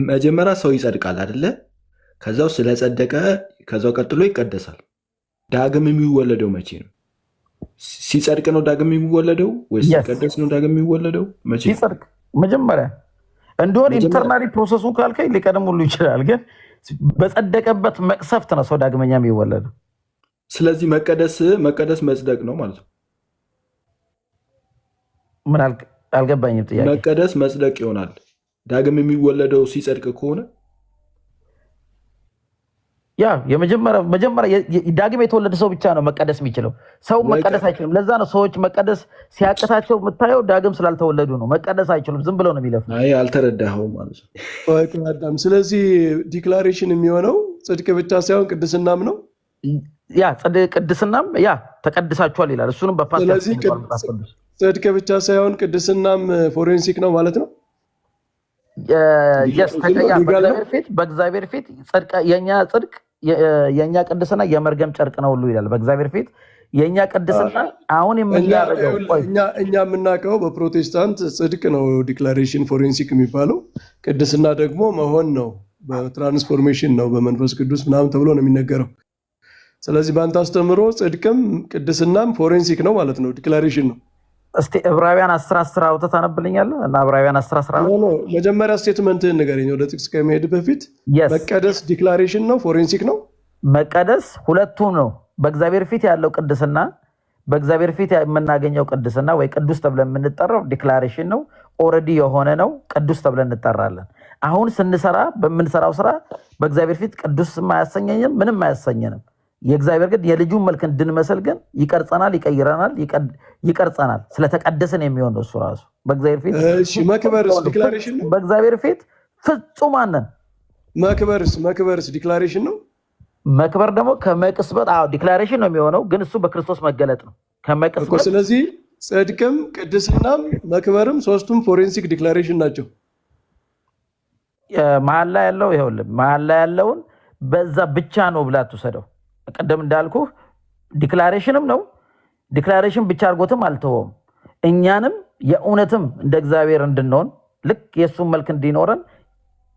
መጀመሪያ ሰው ይጸድቃል አይደለ? ከዛው ስለጸደቀ ከዛው ቀጥሎ ይቀደሳል። ዳግም የሚወለደው መቼ ነው? ሲጸድቅ ነው ዳግም የሚወለደው ወይስ ሲቀደስ ነው ዳግም የሚወለደው? መቼ ሲጸድቅ መጀመሪያ እንደሆነ ኢንተርናሊ ፕሮሰሱን ካልከኝ ሊቀድም ሁሉ ይችላል፣ ግን በጸደቀበት መቅሰፍት ነው ሰው ዳግመኛ የሚወለደው። ስለዚህ መቀደስ መጽደቅ ነው ማለት ነው። ምን አልገባኝም ጥያቄ። መቀደስ መጽደቅ ይሆናል ዳግም የሚወለደው ሲጸድቅ ከሆነ። ያ መጀመሪያ ዳግም የተወለደ ሰው ብቻ ነው መቀደስ የሚችለው። ሰው መቀደስ አይችልም። ለዛ ነው ሰዎች መቀደስ ሲያቅታቸው የምታየው ዳግም ስላልተወለዱ ነው። መቀደስ አይችሉም፣ ዝም ብለው ነው የሚለፉ። አይ አልተረዳኸውም ማለት ነው። ስለዚህ ዲክላሬሽን የሚሆነው ጽድቅ ብቻ ሳይሆን ቅድስናም ነው። ያ ቅድስናም ያ ተቀድሳችኋል ይላል። እሱንም ስለዚህ ጽድቅ ብቻ ሳይሆን ቅድስናም ፎሬንሲክ ነው ማለት ነው። በእግዚአብሔር ፊት የኛ ጽድቅ የኛ ቅድስና የመርገም ጨርቅ ነው ሁሉ ይላል። በእግዚአብሔር ፊት የኛ ቅድስና አሁን የምናደርገው እኛ የምናውቀው በፕሮቴስታንት ጽድቅ ነው ዲክላሬሽን ፎሬንሲክ የሚባለው። ቅድስና ደግሞ መሆን ነው፣ በትራንስፎርሜሽን ነው፣ በመንፈስ ቅዱስ ምናምን ተብሎ ነው የሚነገረው። ስለዚህ በአንተ አስተምሮ ጽድቅም ቅድስናም ፎሬንሲክ ነው ማለት ነው፣ ዲክላሬሽን ነው። እስቲ ዕብራውያን 10:10 አውጥተህ ታነብልኛለህ? እና ዕብራውያን 10:10 መጀመሪያ ስቴትመንትህን ንገረኝ ወደ ጥቅስ ከመሄድ በፊት። መቀደስ ዲክላሬሽን ነው ፎሬንሲክ ነው? መቀደስ ሁለቱም ነው። በእግዚአብሔር ፊት ያለው ቅድስና፣ በእግዚአብሔር ፊት የምናገኘው ቅድስና ወይ ቅዱስ ተብለን የምንጠራው ዲክላሬሽን ነው። ኦልሬዲ የሆነ ነው፣ ቅዱስ ተብለን እንጠራለን። አሁን ስንሰራ በምንሰራው ስራ በእግዚአብሔር ፊት ቅዱስም አያሰኘኝም፣ ምንም አያሰኘንም። የእግዚአብሔር ግን የልጁን መልክ እንድንመስል ግን ይቀርጸናል፣ ይቀይረናል፣ ይቀርጸናል። ስለተቀደስን የሚሆን ነው እሱ ራሱ በእግዚአብሔር ፊት። መክበርስ ዲክላሬሽን ነው? በእግዚአብሔር ፊት ፍጹማን ነን። መክበርስ ዲክላሬሽን ነው? መክበር ደግሞ ከመቅስበት ዲክላሬሽን ነው የሚሆነው፣ ግን እሱ በክርስቶስ መገለጥ ነው ከመቅስበት። ስለዚህ ጽድቅም ቅድስናም መክበርም ሶስቱም ፎሬንሲክ ዲክላሬሽን ናቸው። መሀል ላይ ያለው ይኸውልህ፣ መሀል ላይ ያለውን በዛ ብቻ ነው ብላ ትውሰደው። ቀደም እንዳልኩ ዲክላሬሽንም ነው። ዲክላሬሽን ብቻ አድርጎትም አልተወውም። እኛንም የእውነትም እንደ እግዚአብሔር እንድንሆን ልክ የእሱን መልክ እንዲኖረን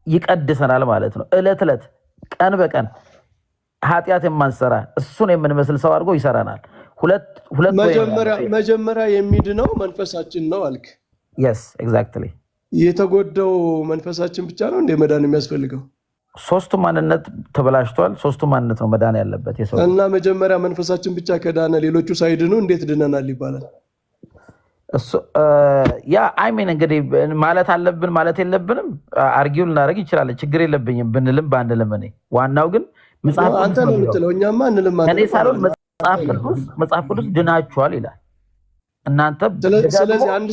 ይቀድሰናል ማለት ነው። ዕለት ዕለት ቀን በቀን ኃጢአት የማንሰራ እሱን የምንመስል ሰው አድርጎ ይሰራናል። መጀመሪያ የሚድነው መንፈሳችን ነው አልክ። የስ ኤግዛክትሊ። የተጎዳው መንፈሳችን ብቻ ነው እንደ መዳን የሚያስፈልገው? ሶስቱ ማንነት ተበላሽቷል። ሶስቱ ማንነት ነው መዳን ያለበት የሰው እና መጀመሪያ መንፈሳችን ብቻ ከዳነ ሌሎቹ ሳይድኑ እንዴት ድነናል ይባላል? ያ አይሜን እንግዲህ ማለት አለብን ማለት የለብንም አርጊው ልናደርግ ይችላል። ችግር የለብኝም ብንልም ባንልም። እኔ ዋናው ግን መጽሐፍ አንተ ነው የምትለው፣ እኛማ አንልም። እኔ ሳልሆን መጽሐፍ ቅዱስ ድናችኋል ይላል። እናንተ ስለዚህ አንድ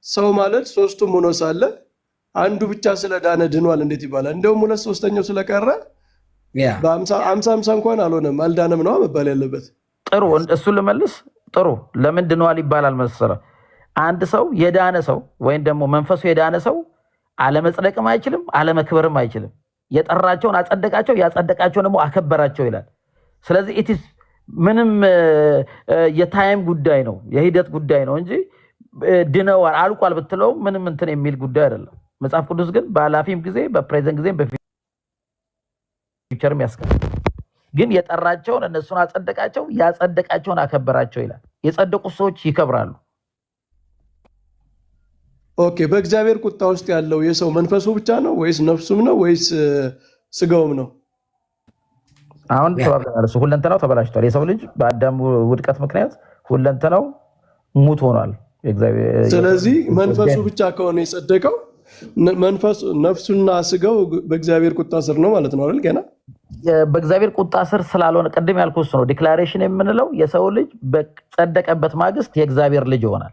ሰው ማለት ሶስቱም ሆኖ ሳለ አንዱ ብቻ ስለዳነ ድኗል እንዴት ይባላል? እንደውም 2/3 ስለቀረ በ50 እንኳን አልሆነም አልዳነም ነው መባል ያለበት። ጥሩ እሱን ልመልስ። ጥሩ ለምን ድኗል ይባላል መሰለህ? አንድ ሰው የዳነ ሰው ወይም ደግሞ መንፈሱ የዳነ ሰው አለመጽደቅም አይችልም፣ አለመክበርም አይችልም። የጠራቸውን አጸደቃቸው፣ ያጸደቃቸውን ደግሞ አከበራቸው ይላል። ስለዚህ ኢትስ ምንም የታይም ጉዳይ ነው፣ የሂደት ጉዳይ ነው እንጂ ድነዋል አልቋል ብትለው ምንም እንትን የሚል ጉዳይ አይደለም። መጽሐፍ ቅዱስ ግን በኃላፊም ጊዜ በፕሬዘንት ጊዜ በፊውቸርም ያስቀምጣል። ግን የጠራቸውን እነሱን አጸደቃቸው፣ ያጸደቃቸውን አከበራቸው ይላል። የጸደቁ ሰዎች ይከብራሉ። ኦኬ። በእግዚአብሔር ቁጣ ውስጥ ያለው የሰው መንፈሱ ብቻ ነው ወይስ ነፍሱም ነው ወይስ ስጋውም ነው? አሁን ተባብለናል። እሱ ሁለንተናው ተበላሽቷል። የሰው ልጅ በአዳም ውድቀት ምክንያት ሁለንተናው ሙት ሆኗል። ስለዚህ መንፈሱ ብቻ ከሆነ የጸደቀው ነፍሱና ስጋው በእግዚአብሔር ቁጣ ስር ነው ማለት ነው አይደል? ገና በእግዚአብሔር ቁጣ ስር ስላልሆነ ቅድም ያልኩት ነው። ዲክላሬሽን የምንለው የሰው ልጅ በጸደቀበት ማግስት የእግዚአብሔር ልጅ ይሆናል።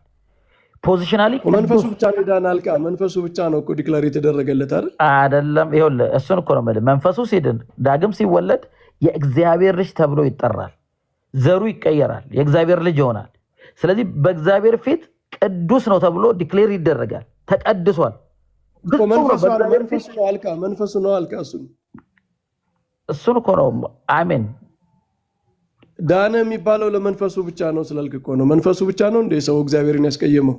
ፖዚሽናሊ መንፈሱ ብቻ ነው ዳናል። መንፈሱ ብቻ ነው እኮ ዲክላር የተደረገለት አይደል? አይደለም። ይኸውልህ እሱን እኮ ነው የምልህ። መንፈሱ ሲድን ዳግም ሲወለድ የእግዚአብሔር ልጅ ተብሎ ይጠራል። ዘሩ ይቀየራል፣ የእግዚአብሔር ልጅ ይሆናል። ስለዚህ በእግዚአብሔር ፊት ቅዱስ ነው ተብሎ ዲክሌር ይደረጋል። ተቀድሷል። መንፈሱ ነው አልካ። እሱን እኮ ነው አሜን። ዳነ የሚባለው ለመንፈሱ ብቻ ነው ስላልክ እኮ ነው። መንፈሱ ብቻ ነው እንደ ሰው እግዚአብሔርን ያስቀየመው።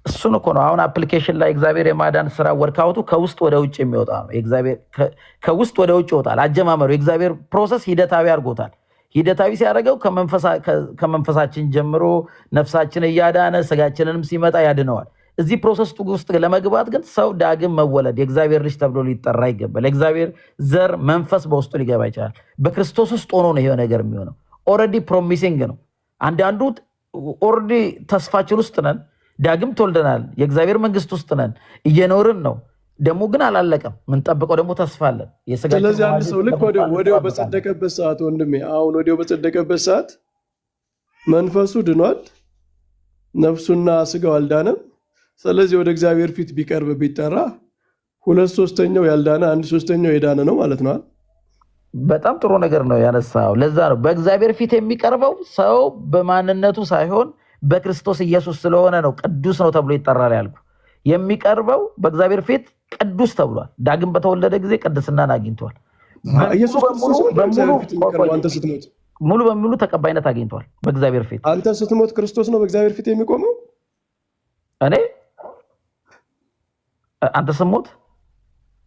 እሱን እኮ ነው አሁን አፕሊኬሽን ላይ እግዚአብሔር የማዳን ስራ ወርካውቱ ከውስጥ ወደ ውጭ የሚወጣ ነው። እግዚአብሔር ከውስጥ ወደ ውጭ ይወጣል። አጀማመሩ የእግዚአብሔር ፕሮሰስ ሂደታዊ አድርጎታል። ሂደታዊ ሲያደርገው ከመንፈሳችን ጀምሮ ነፍሳችን እያዳነ ስጋችንንም ሲመጣ ያድነዋል። እዚህ ፕሮሰስ ውስጥ ለመግባት ግን ሰው ዳግም መወለድ የእግዚአብሔር ልጅ ተብሎ ሊጠራ ይገባል። የእግዚአብሔር ዘር መንፈስ በውስጡ ሊገባ ይችላል። በክርስቶስ ውስጥ ሆኖ ነው ይሄ ነገር የሚሆነው። ኦልሬዲ ፕሮሚሲንግ ነው። አንዳንዱ ኦልሬዲ ተስፋችን ውስጥ ነን፣ ዳግም ተወልደናል፣ የእግዚአብሔር መንግስት ውስጥ ነን፣ እየኖርን ነው። ደግሞ ግን አላለቀም። ምንጠብቀው ደግሞ ተስፋ አለን። ስለዚህ አንድ ሰው ልክ ወዲያው በጸደቀበት ሰዓት ወንድሜ፣ አሁን ወዲያው በጸደቀበት ሰዓት መንፈሱ ድኗል፣ ነፍሱና ስጋው አልዳነም። ስለዚህ ወደ እግዚአብሔር ፊት ቢቀርብ ቢጠራ 2/3 ያልዳነ 1/3 የዳነ ነው ማለት ነው። በጣም ጥሩ ነገር ነው ያነሳው። ለዛ ነው በእግዚአብሔር ፊት የሚቀርበው ሰው በማንነቱ ሳይሆን በክርስቶስ ኢየሱስ ስለሆነ ነው ቅዱስ ነው ተብሎ ይጠራል ያልኩ። የሚቀርበው በእግዚአብሔር ፊት ቅዱስ ተብሏል። ዳግም በተወለደ ጊዜ ቅድስናን አግኝቷል። ኢየሱስ ክርስቶስ ሙሉ በሙሉ ተቀባይነት አግኝቷል በእግዚአብሔር ፊት። አንተ ስትሞት ክርስቶስ ነው በእግዚአብሔር ፊት የሚቆመው። እኔ አንተ ስሞት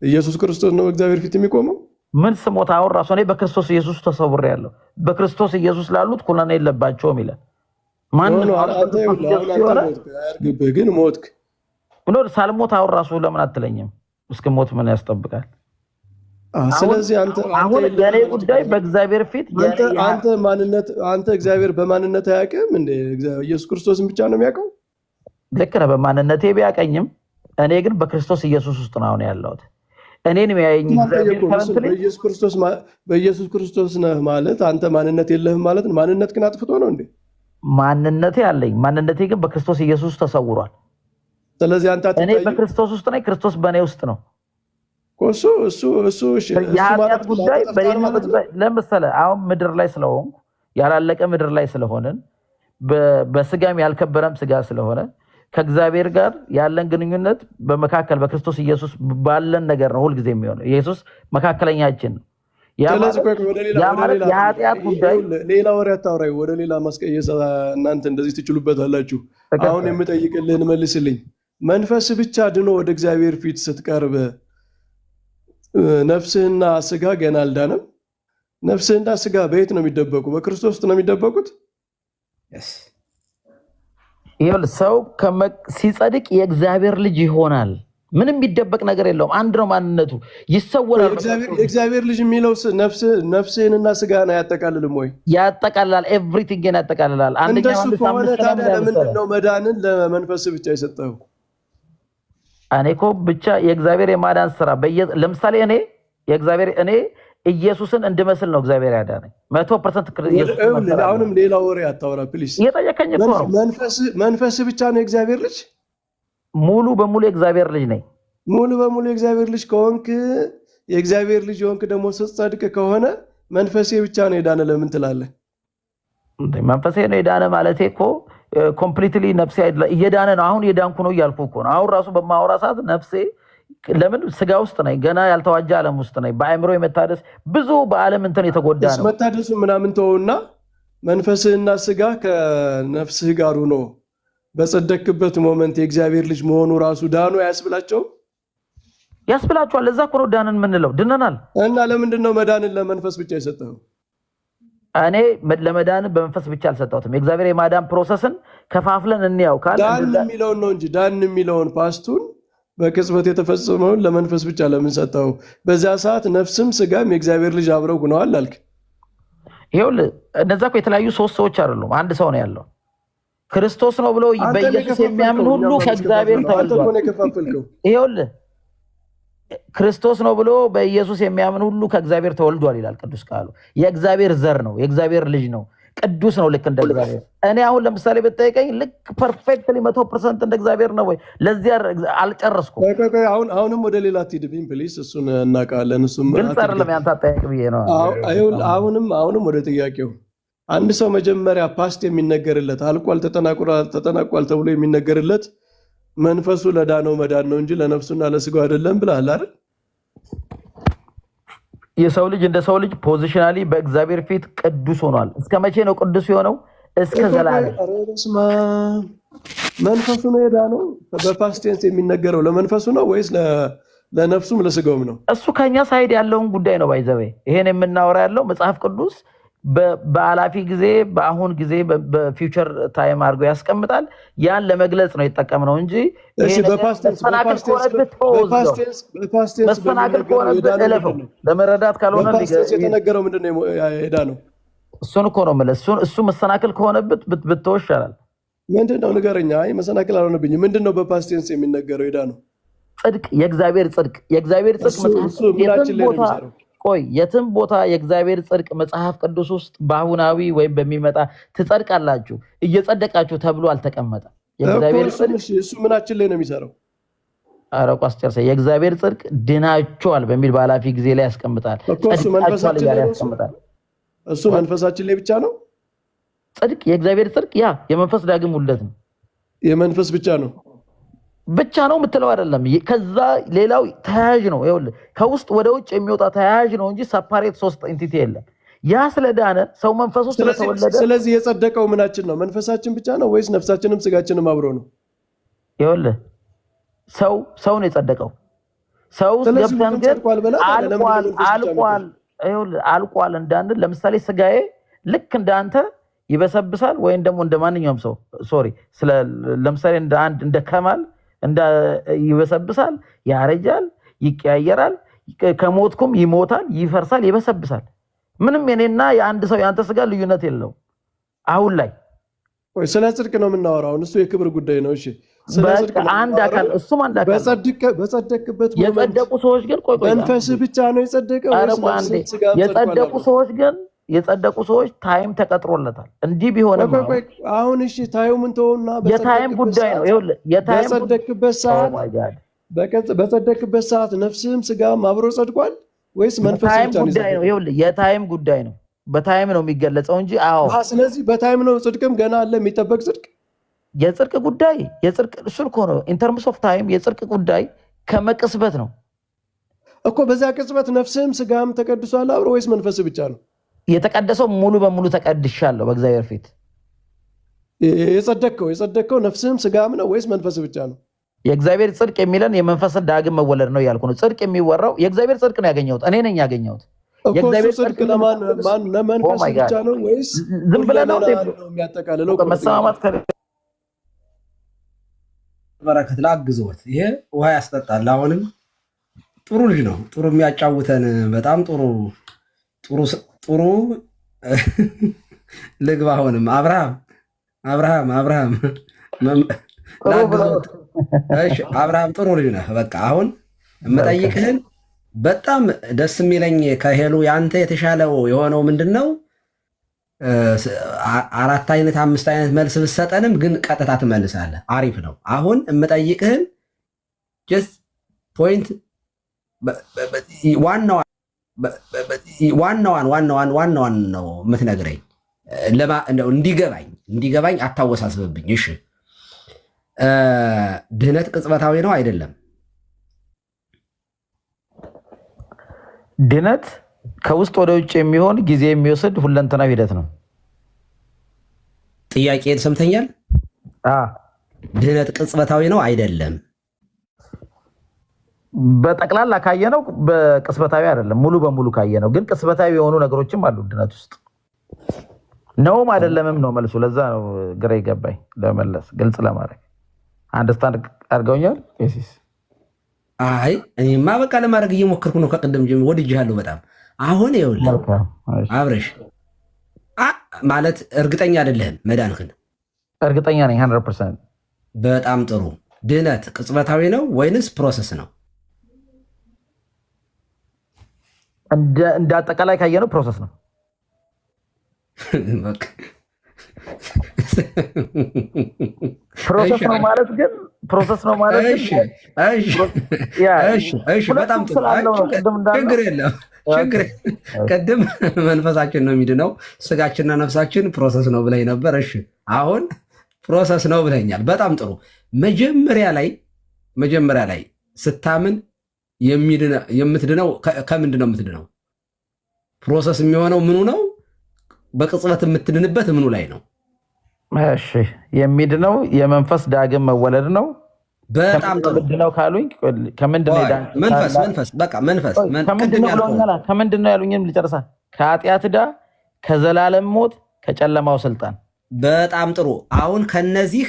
ኢየሱስ ክርስቶስ ነው በእግዚአብሔር ፊት የሚቆመው። ምን ስሞት? አሁን ራሱ እኔ በክርስቶስ ኢየሱስ ተሰውሬያለሁ፣ በክርስቶስ ኢየሱስ ላሉት ኩነኔ የለባቸውም ይላል። ግን ሞትክ። ሳልሞት አሁን ራሱ ለምን አትለኝም? እስክሞት ምን ያስጠብቃል? ስለዚህ አሁን የኔ ጉዳይ በእግዚአብሔር ፊት አንተ እግዚአብሔር በማንነት አያውቅም እንዴ? ኢየሱስ ክርስቶስን ብቻ ነው የሚያውቀው። ልክ ነህ። በማንነቴ ቢያውቀኝም እኔ ግን በክርስቶስ ኢየሱስ ውስጥ ነው ያለሁት። እኔን የሚያየኝ በኢየሱስ ክርስቶስ ነህ ማለት አንተ ማንነት የለህም ማለት ነው። ማንነት ግን አጥፍቶ ነው እንዴ? ማንነቴ አለኝ። ማንነቴ ግን በክርስቶስ ኢየሱስ ተሰውሯል። ስለዚህ አንተ እኔ በክርስቶስ ውስጥ ነኝ፣ ክርስቶስ በእኔ ውስጥ ነው። የኃጢአት ጉዳይ ለምሳሌ አሁን ምድር ላይ ስለሆንኩ ያላለቀ ምድር ላይ ስለሆንን በስጋም ያልከበረም ስጋ ስለሆነ ከእግዚአብሔር ጋር ያለን ግንኙነት በመካከል በክርስቶስ ኢየሱስ ባለን ነገር ነው ሁልጊዜ የሚሆነው። ኢየሱስ መካከለኛችን ነው። የኃጢአት ጉዳይ ሌላ ወሬ አታውራይ። ወደ ሌላ ማስቀየስ እናንተ እንደዚህ ትችሉበታላችሁ። አሁን የምጠይቅልህን መልስልኝ። መንፈስ ብቻ ድኖ ወደ እግዚአብሔር ፊት ስትቀርብ ነፍስህና ስጋ ገና አልዳነም። ነፍስህና ስጋ በየት ነው የሚደበቁ? በክርስቶስ ውስጥ ነው የሚደበቁት። ሰው ሲጸድቅ የእግዚአብሔር ልጅ ይሆናል። ምንም የሚደበቅ ነገር የለውም። አንድ ነው ማንነቱ፣ ይሰወራል። የእግዚአብሔር ልጅ የሚለው ነፍስህንና ስጋህን አያጠቃልልም ወይ? ያጠቃልላል። ኤቭሪቲንግን ያጠቃልላል። እንደሱ ከሆነ ታዲያ ለምንድን ነው መዳንን ለመንፈስ ብቻ የሰጠው? እኔ እኮ ብቻ የእግዚአብሔር የማዳን ስራ ለምሳሌ እኔ ኢየሱስን እንድመስል ነው እግዚአብሔር ያዳነኝ 100%። አሁንም ሌላ ወሬ አታወራ ፕሊስ። እየጠየቀኝ እኮ ነው። መንፈስ ብቻ ነው የእግዚአብሔር ልጅ? ሙሉ በሙሉ የእግዚአብሔር ልጅ ነኝ። ሙሉ በሙሉ የእግዚአብሔር ልጅ ከሆንክ የእግዚአብሔር ልጅ የሆንክ ደግሞ ስትጸድቅ ከሆነ መንፈሴ ብቻ ነው የዳነ ለምን ትላለህ? መንፈሴ ነው የዳነ ማለቴ እኮ ኮምፕሊትሊ ነፍሴ እየዳነ ነው። አሁን የዳንኩ ነው እያልኩ እኮ ነው። አሁን ራሱ በማወራ ሰዓት ነፍሴ ለምን ስጋ ውስጥ ነኝ፣ ገና ያልተዋጀ ዓለም ውስጥ ነኝ። በአእምሮ የመታደስ ብዙ በዓለም እንትን የተጎዳ ነው። መታደሱ ምናምን ተወውና መንፈስህና ስጋ ከነፍስህ ጋር ሆኖ በጸደክበት ሞመንት የእግዚአብሔር ልጅ መሆኑ ራሱ ዳኑ አያስብላቸውም? ያስብላቸዋል። ለዛ እኮ ነው ዳንን የምንለው። ድነናል። እና ለምንድን ነው መዳንን ለመንፈስ ብቻ የሰጠኸው? እኔ ለመዳን በመንፈስ ብቻ አልሰጠሁትም። የእግዚአብሔር የማዳን ፕሮሰስን ከፋፍለን እንያው ካል ዳን የሚለውን ነው እንጂ ዳን የሚለውን ፓስቱን በቅጽበት የተፈጸመውን ለመንፈስ ብቻ ለምን ሰጠው? በዛ ሰዓት ነፍስም ስጋም የእግዚአብሔር ልጅ አብረው ሆነዋል አልክ። ይኸውልህ እነዛ እኮ የተለያዩ ሶስት ሰዎች አይደሉም፣ አንድ ሰው ነው ያለው። ክርስቶስ ነው ብሎ በኢየሱስ የሚያምን ሁሉ ከእግዚአብሔር ተወልዷል። ይኸውልህ ክርስቶስ ነው ብሎ በኢየሱስ የሚያምን ሁሉ ከእግዚአብሔር ተወልዷል ይላል ቅዱስ ቃሉ። የእግዚአብሔር ዘር ነው፣ የእግዚአብሔር ልጅ ነው፣ ቅዱስ ነው ልክ እንደ እግዚአብሔር። እኔ አሁን ለምሳሌ ብትጠይቀኝ ልክ ፐርፌክትሊ 100% እንደ እግዚአብሔር ነው ወይ? ለዚህ አልጨረስኩም። አሁንም ወደ ሌላ አትሂድብኝ ፕሊስ። እሱን እናውቃለን። እሱም ግልጽ አይደለም ያንተ አጠያየቅ ብዬ ነው። አሁንም ወደ ጥያቄው አንድ ሰው መጀመሪያ ፓስት የሚነገርለት አልቋል ተጠናቋል ተብሎ የሚነገርለት መንፈሱ ለዳነው መዳን ነው እንጂ ለነፍሱና ለስጋው አይደለም ብለሃል አይደል? የሰው ልጅ እንደ ሰው ልጅ ፖዚሽናሊ በእግዚአብሔር ፊት ቅዱስ ሆኗል። እስከ መቼ ነው ቅዱስ የሆነው? እስከ ዘላለም። መንፈሱ ነው የዳነው። በፓስቴንስ የሚነገረው ለመንፈሱ ነው ወይስ ለነፍሱም ለስጋውም ነው? እሱ ከኛ ሳይድ ያለውን ጉዳይ ነው። ባይዘበ ይሄን የምናወራ ያለው መጽሐፍ ቅዱስ በአላፊ ጊዜ በአሁን ጊዜ በፊውቸር ታይም አድርጎ ያስቀምጣል። ያን ለመግለጽ ነው የጠቀምነው እንጂ መሰናክል ከሆነብህ እለፈው። ለመረዳት ካልሆነ የተነገረው ምንድን ነው የዳነው? እሱን እኮ ነው የምልህ። እሱ መሰናክል ከሆነብት ብትተው ይሻላል። ምንድን ነው ንገረኝ። አይ መሰናክል አልሆነብኝም። ምንድን ነው በፓስቴንስ የሚነገረው የዳነው? ጽድቅ፣ የእግዚአብሔር ጽድቅ። የእግዚአብሔር ጽድቅ የትም ቦታ የእግዚአብሔር ጽድቅ መጽሐፍ ቅዱስ ውስጥ በአሁናዊ ወይም በሚመጣ ትጸድቃላችሁ እየጸደቃችሁ ተብሎ አልተቀመጠም። የእግዚአብሔር ጽድቅ እሱ ምናችን ላይ ነው የሚሰራው? አረቁ አስጨርሰ የእግዚአብሔር ጽድቅ ድናችኋል በሚል በኃላፊ ጊዜ ላይ ያስቀምጣል። እሱ መንፈሳችን ላይ ብቻ ነው ጽድቅ። የእግዚአብሔር ጽድቅ ያ የመንፈስ ዳግም ውልደት ነው። የመንፈስ ብቻ ነው ነው የምትለው አይደለም። ከዛ ሌላው ተያያዥ ነው። ይኸውልህ ከውስጥ ወደ ውጭ የሚወጣ ተያያዥ ነው እንጂ ሰፓሬት ሶስት ኤንቲቲ የለም። ያ ስለዳነ ሰው መንፈሱ ስለተወለደ፣ ስለዚህ የጸደቀው ምናችን ነው? መንፈሳችን ብቻ ነው ወይስ ነፍሳችንም ስጋችንም አብሮ ነው? ይኸውልህ ሰው ነው የጸደቀው። ሰው ገብተን ግን አልቋል እንዳንል፣ ለምሳሌ ስጋዬ ልክ እንዳንተ ይበሰብሳል ወይም ደግሞ እንደ ማንኛውም ሰው ለምሳሌ እንደ ከማል ይበሰብሳል፣ ያረጃል፣ ይቀያየራል፣ ከሞትኩም ይሞታል፣ ይፈርሳል፣ ይበሰብሳል። ምንም የኔና የአንድ ሰው የአንተ ስጋ ልዩነት የለው። አሁን ላይ ስለ ጽድቅ ነው የምናወራው። እሱ የክብር ጉዳይ ነው። እሺ አንድ አካል እሱም አንድ አካል በጸደቅበት የጸደቁ ሰዎች ግን መንፈስ ብቻ ነው የጸደቀው። የጸደቁ ሰዎች ታይም ተቀጥሮለታል። እንዲህ ቢሆንም አሁን እሺ ታይሙን ተውና የታይም ጉዳይ ነው። ይኸውልህ በጸደቅበት ሰዓት ነፍስህም ስጋም አብሮ ጸድቋል ወይስ መንፈስ ብቻ ነው? ይኸውልህ የታይም ጉዳይ ነው። በታይም ነው የሚገለጸው እንጂ ስለዚህ በታይም ነው። ጽድቅም ገና አለ የሚጠበቅ ጽድቅ። የጽድቅ ጉዳይ እሱን እኮ ነው ኢንተርምስ ኦፍ ታይም። የጽድቅ ጉዳይ ከመቅስበት ነው እኮ። በዛ ቅጽበት ነፍስህም ስጋም ተቀድሷል አብሮ ወይስ መንፈስ ብቻ ነው የተቀደሰው? ሙሉ በሙሉ ተቀድሻለሁ በእግዚአብሔር ፊት። የጸደቅከው ነፍስህም ስጋም ነው ወይስ መንፈስ ብቻ ነው? የእግዚአብሔር ጽድቅ የሚለን የመንፈስን ዳግም መወለድ ነው እያልኩ ነው። ጽድቅ የሚወራው የእግዚአብሔር ጽድቅ ነው ያገኘሁት እኔ ነኝ ያገኘሁት። የእግዚአብሔር ጽድቅ ለመንፈስ ብቻ ነው ወይስ ዝም ብለህ ነው የሚያጠቃልለው? መሰማማት በረከት ላግዘውት። ይሄ ውሃ ያስጠጣል። አሁንም ጥሩ ልጅ ነው። ጥሩ የሚያጫውተን በጣም ጥሩ ልግባ። አሁንም አብርሃም ጥሩ ልጅ ነህ። በቃ አሁን የምጠይቅህን በጣም ደስ የሚለኝ ከሄሉ ያንተ የተሻለው የሆነው ምንድን ነው? 4 አይነት 5 አይነት መልስ ብትሰጠንም ግን ቀጥታ ትመልሳለህ። አሪፍ ነው። አሁን የምጠይቅህን ጀስት ፖይንት ዋናዋን ነው የምትነግረኝ። እንዲገባኝ አታወሳስብብኝ። እሺ ድህነት ቅጽበታዊ ነው አይደለም? ድህነት ከውስጥ ወደ ውጭ የሚሆን ጊዜ የሚወስድ ሁለንተናዊ ሂደት ነው። ጥያቄን ሰምተኛል? ድህነት ቅጽበታዊ ነው አይደለም? በጠቅላላ ካየነው በቅጽበታዊ አይደለም፣ ሙሉ በሙሉ ካየነው ግን ቅጽበታዊ የሆኑ ነገሮችም አሉ ድህነት ውስጥ። ነውም አይደለምም ነው መልሱ። ለዛ ነው ግራ ይገባኝ ለመለስ ግልጽ ለማድረግ አንደርስታንድ አድርገውኛል። አይ እኔማ በቃ ለማድረግ እየሞከርኩ ነው። ከቅድም ጀምሮ ወድጄሃለሁ በጣም። አሁን ይኸውልህ አብረሽ ማለት እርግጠኛ አይደለህም መዳንህን? እርግጠኛ ነኝ 100%። በጣም ጥሩ። ድህነት ቅጽበታዊ ነው ወይንስ ፕሮሰስ ነው? እንደ አጠቃላይ ካየነው ፕሮሰስ ነው። ፕሮሰስ ነው ማለት ግን በጣም ጥሩ። ችግር የለም። ቅድም መንፈሳችን ነው የሚድነው፣ ስጋችንና ነፍሳችን ፕሮሰስ ነው ብለኝ ነበር። እሺ አሁን ፕሮሰስ ነው ብለኛል። በጣም ጥሩ። መጀመሪያ ላይ ስታምን የምትድነው ከምንድን ነው የምትድነው? ፕሮሰስ የሚሆነው ምኑ ነው? በቅጽበት የምትድንበት ምኑ ላይ ነው? እሺ የሚድነው የመንፈስ ዳግም መወለድ ነው። በጣም ጥሩ ምንድነው ካሉኝ ከምንድነው መንፈስ በቃ መንፈስ ከምንድነው ያሉኝም ልጨርሳ። ከኃጢአት ዕዳ፣ ከዘላለም ሞት፣ ከጨለማው ስልጣን። በጣም ጥሩ። አሁን ከነዚህ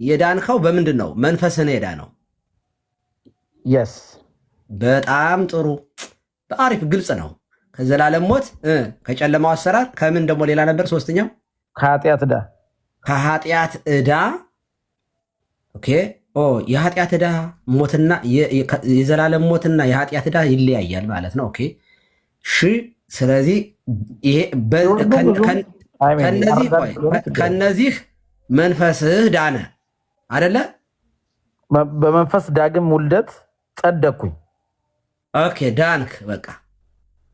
የዳንከው በምንድን ነው? መንፈስን የዳ ነው። የስ በጣም ጥሩ። በአሪፍ ግልጽ ነው። ከዘላለም ሞት፣ ከጨለማው አሰራር፣ ከምን ደግሞ ሌላ ነበር ሶስተኛው? ከኃጢአት ዕዳ። ከኃጢአት ዕዳ። ኦኬ። የኃጢአት ዕዳ ሞትና የዘላለም ሞትና የኃጢአት ዕዳ ይለያያል ማለት ነው። ኦኬ እሺ። ስለዚህ ይሄ ከነዚህ መንፈስህ ዳነ አደለ? በመንፈስ ዳግም ውልደት ጸደቅኩኝ። ኦኬ ዳንክ፣ በቃ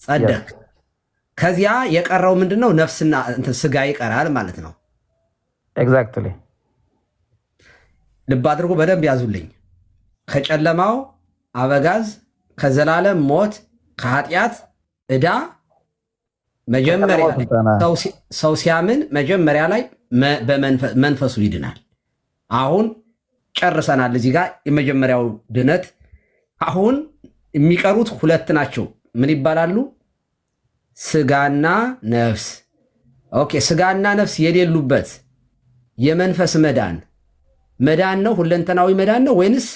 ጸደቅ። ከዚያ የቀረው ምንድነው? ነፍስና ስጋ ይቀራል ማለት ነው። ኤግዛክትሊ። ልብ አድርጎ በደንብ ያዙልኝ። ከጨለማው አበጋዝ፣ ከዘላለም ሞት፣ ከኃጢአት ዕዳ መጀመሪያ ሰው ሲያምን መጀመሪያ ላይ መንፈሱ ይድናል። አሁን ጨርሰናል። እዚህ ጋር የመጀመሪያው ድነት። አሁን የሚቀሩት ሁለት ናቸው። ምን ይባላሉ? ስጋና ነፍስ። ኦኬ ስጋና ነፍስ የሌሉበት የመንፈስ መዳን ነው? ሁለንተናዊ መዳን ነው ወይንስ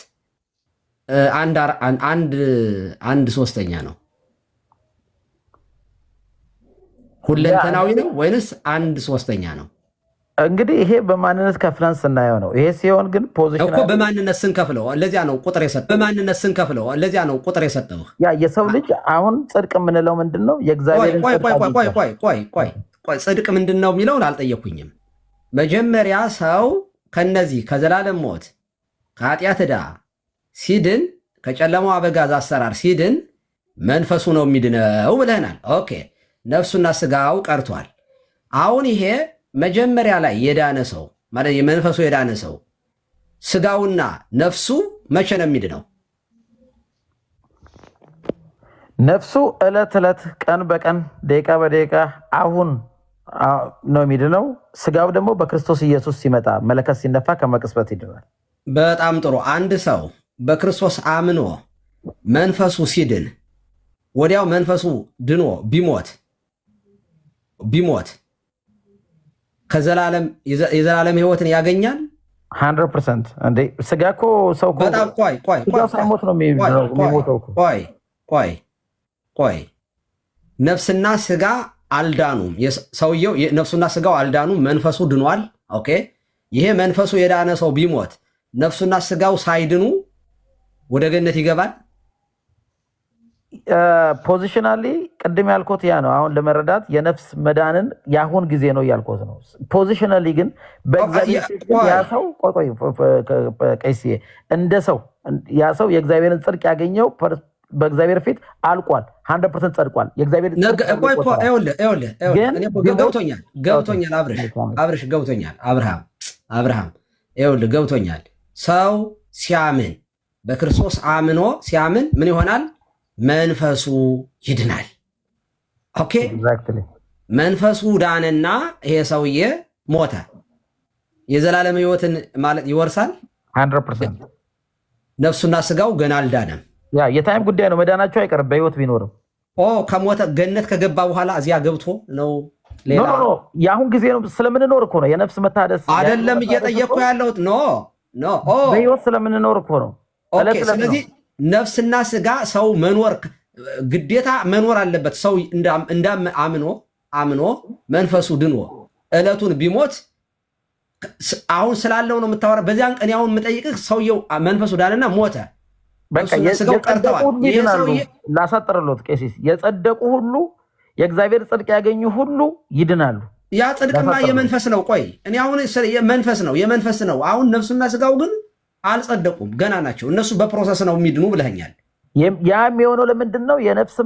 አንድ ሶስተኛ ነው? ሁለንተናዊ ነው ወይንስ አንድ ሶስተኛ ነው? እንግዲህ ይሄ በማንነት ከፍለን ስናየው ነው። ይሄ ሲሆን ግን ፖዚሽን እኮ በማንነት ስንከፍለው ለዚያ ነው ቁጥር የሰጠው። በማንነት ስንከፍለው ለዚያ ነው ቁጥር የሰጠው። ያ የሰው ልጅ አሁን ጽድቅ የምንለው ምንድን ነው? የእግዚአብሔር ቆይ ጽድቅ ምንድን ነው የሚለውን አልጠየኩኝም። መጀመሪያ ሰው ከነዚህ ከዘላለም ሞት፣ ከኃጢአት ዕዳ ሲድን፣ ከጨለማው አበጋዝ አሰራር ሲድን መንፈሱ ነው የሚድነው ብለናል። ኦኬ ነፍሱና ስጋው ቀርቷል። አሁን ይሄ መጀመሪያ ላይ የዳነ ሰው ማለት የመንፈሱ የዳነ ሰው ስጋውና ነፍሱ መቼ ነው የሚድነው? ነፍሱ ዕለት ዕለት ቀን በቀን ደቂቃ በደቂቃ አሁን ነው የሚድነው። ስጋው ደግሞ በክርስቶስ ኢየሱስ ሲመጣ መለከት ሲነፋ ከመቅስበት ይድናል። በጣም ጥሩ። አንድ ሰው በክርስቶስ አምኖ መንፈሱ ሲድን ወዲያው መንፈሱ ድኖ ቢሞት የዘላለም ሕይወትን ያገኛል። 100% እንዴ ስጋ እኮ ሰው በጣም ሳይሞት ነው የሚሞተው። ቆይ ነፍስና ስጋ አልዳኑም። ሰውየው ነፍሱና ስጋው አልዳኑም፣ መንፈሱ ድኗል። ኦኬ ይሄ መንፈሱ የዳነ ሰው ቢሞት ነፍሱና ስጋው ሳይድኑ ወደ ገነት ይገባል። ፖዚሽናሊ ቅድም ያልኮት ያ ነው። አሁን ለመረዳት የነፍስ መዳንን የአሁን ጊዜ ነው ያልኮት ነው። ፖዚሽናሊ ግን ቀይስዬ እንደ ሰው ያ ሰው የእግዚአብሔርን ጽድቅ ያገኘው በእግዚአብሔር ፊት አልቋል። 100% ጸድቋል። የእግዚአብሔር ገብቶኛል። አብርሽ ገብቶኛል። አብርሃም ይኸውልህ ገብቶኛል። ሰው ሲያምን በክርስቶስ አምኖ ሲያምን ምን ይሆናል? መንፈሱ ይድናል። ኦኬ መንፈሱ ዳንና ይሄ ሰውዬ ሞተ። የዘላለም ሕይወትን ማለት ይወርሳል 100%። ነፍሱና ስጋው ገና አልዳነም። ያ የታይም ጉዳይ ነው። መዳናቸው አይቀርም በሕይወት ቢኖርም። ከሞተ ገነት ከገባ በኋላ እዚያ ገብቶ ነው። ሌላ የአሁን ጊዜ ነው። ስለምንኖር እኮ ነው የነፍስ መታደስ አይደለም እየጠየቅኩ ያለሁት። በሕይወት ስለምንኖር እኮ ነው። ስለዚህ ነፍስና ስጋ ሰው መኖር ግዴታ መኖር አለበት። ሰው አምኖ መንፈሱ ድኖ ዕለቱን ቢሞት አሁን ስላለው ነው የምታወራ። በዚያን ቀን አሁን የምጠይቅህ ሰውየው መንፈሱ ዳንና ሞተ፣ ስጋው ቀርተዋል። ላሳጥርሎት ቄሲስ የጸደቁ ሁሉ የእግዚአብሔር ጽድቅ ያገኙ ሁሉ ይድናሉ። ያ ጽድቅማ የመንፈስ ነው። ቆይ እኔ አሁን የመንፈስ ነው። አሁን ነፍሱና ስጋው ግን አልጸደቁም፣ ገና ናቸው። እነሱ በፕሮሰስ ነው የሚድኑ ብለኸኛል። ያ የሚሆነው ለምንድን ነው? የነፍስ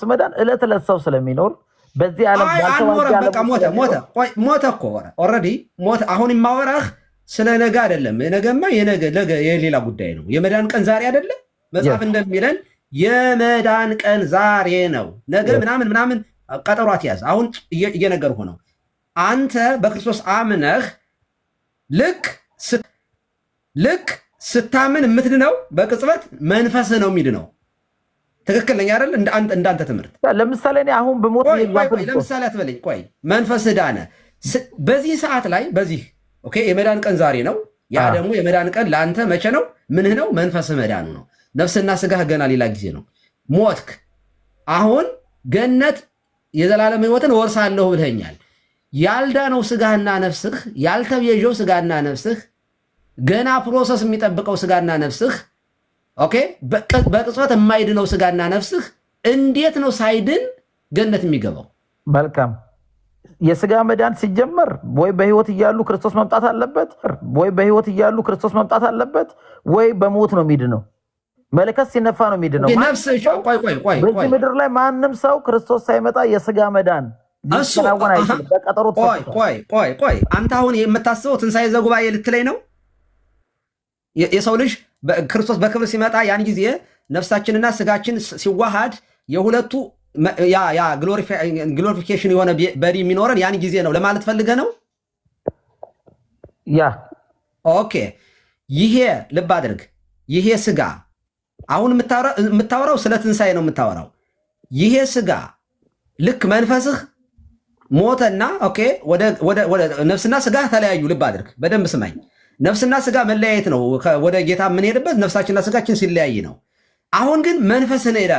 መዳን ዕለት ዕለት ሰው ስለሚኖር በዚህ ዓለም ሞተ እኮ ኦልሬዲ ሞተ። አሁን የማወራህ ስለ ነገ አይደለም። ነገማ የሌላ ጉዳይ ነው። የመዳን ቀን ዛሬ አይደለም። መጽሐፍ እንደሚለን የመዳን ቀን ዛሬ ነው። ነገ ምናምን ቀጠሮ አትያዝ። አሁን እየነገርኩህ ነው። አንተ በክርስቶስ አምነህ ልክ ስታምን የምትድነው በቅጽበት መንፈስህ ነው የሚድነው። ትክክል ነኝ አይደል? እንዳንተ ትምህርት ለምሳሌ እኔ አሁን ብሞት ለምሳሌ አትበለኝ። ቆይ መንፈስህ ዳነ በዚህ ሰዓት ላይ በዚህ ኦኬ፣ የመዳን ቀን ዛሬ ነው። ያ ደግሞ የመዳን ቀን ለአንተ መቼ ነው? ምንህ ነው? መንፈስህ መዳኑ ነው። ነፍስና ስጋህ ገና ሌላ ጊዜ ነው። ሞትክ። አሁን ገነት የዘላለም ሕይወትን ወርሳለሁ ብለኛል። ያልዳነው ስጋህና ነፍስህ፣ ያልተቤዠው ስጋና ነፍስህ፣ ገና ፕሮሰስ የሚጠብቀው ስጋና ነፍስህ ኦኬ፣ በቅጽበት የማይድነው ስጋና ነፍስህ እንዴት ነው ሳይድን ገነት የሚገባው? መልካም የስጋ መዳን ሲጀመር ወይ በህይወት እያሉ ክርስቶስ መምጣት አለበት፣ ወይ በሞት ነው የሚድነው። መለከት ሲነፋ ነው የሚድነው። በዚህ ምድር ላይ ማንም ሰው ክርስቶስ ሳይመጣ የስጋ መዳን ሊከናወን አይችልም። በቀጠሮ ቆይ አንተ አሁን የምታስበው ትንሣኤ ዘጉባኤ ልትለኝ ነው? የሰው ልጅ ክርስቶስ በክብር ሲመጣ ያን ጊዜ ነፍሳችንና ስጋችን ሲዋሃድ የሁለቱ ያ ግሎሪፊኬሽን የሆነ በዲ የሚኖረን ያን ጊዜ ነው ለማለት ፈልገህ ነው? ያ ኦኬ። ይሄ ልብ አድርግ። ይሄ ስጋ አሁን የምታወራው ስለ ትንሣኤ ነው የምታወራው። ይሄ ስጋ ልክ መንፈስህ ሞተና ኦኬ፣ ወደ ነፍስና ስጋ ተለያዩ። ልብ አድርግ፣ በደንብ ስማኝ። ነፍስና ስጋ መለያየት ነው። ወደ ጌታ የምንሄድበት ነፍሳችንና ስጋችን ሲለያይ ነው። አሁን ግን መንፈስህ ሄዳ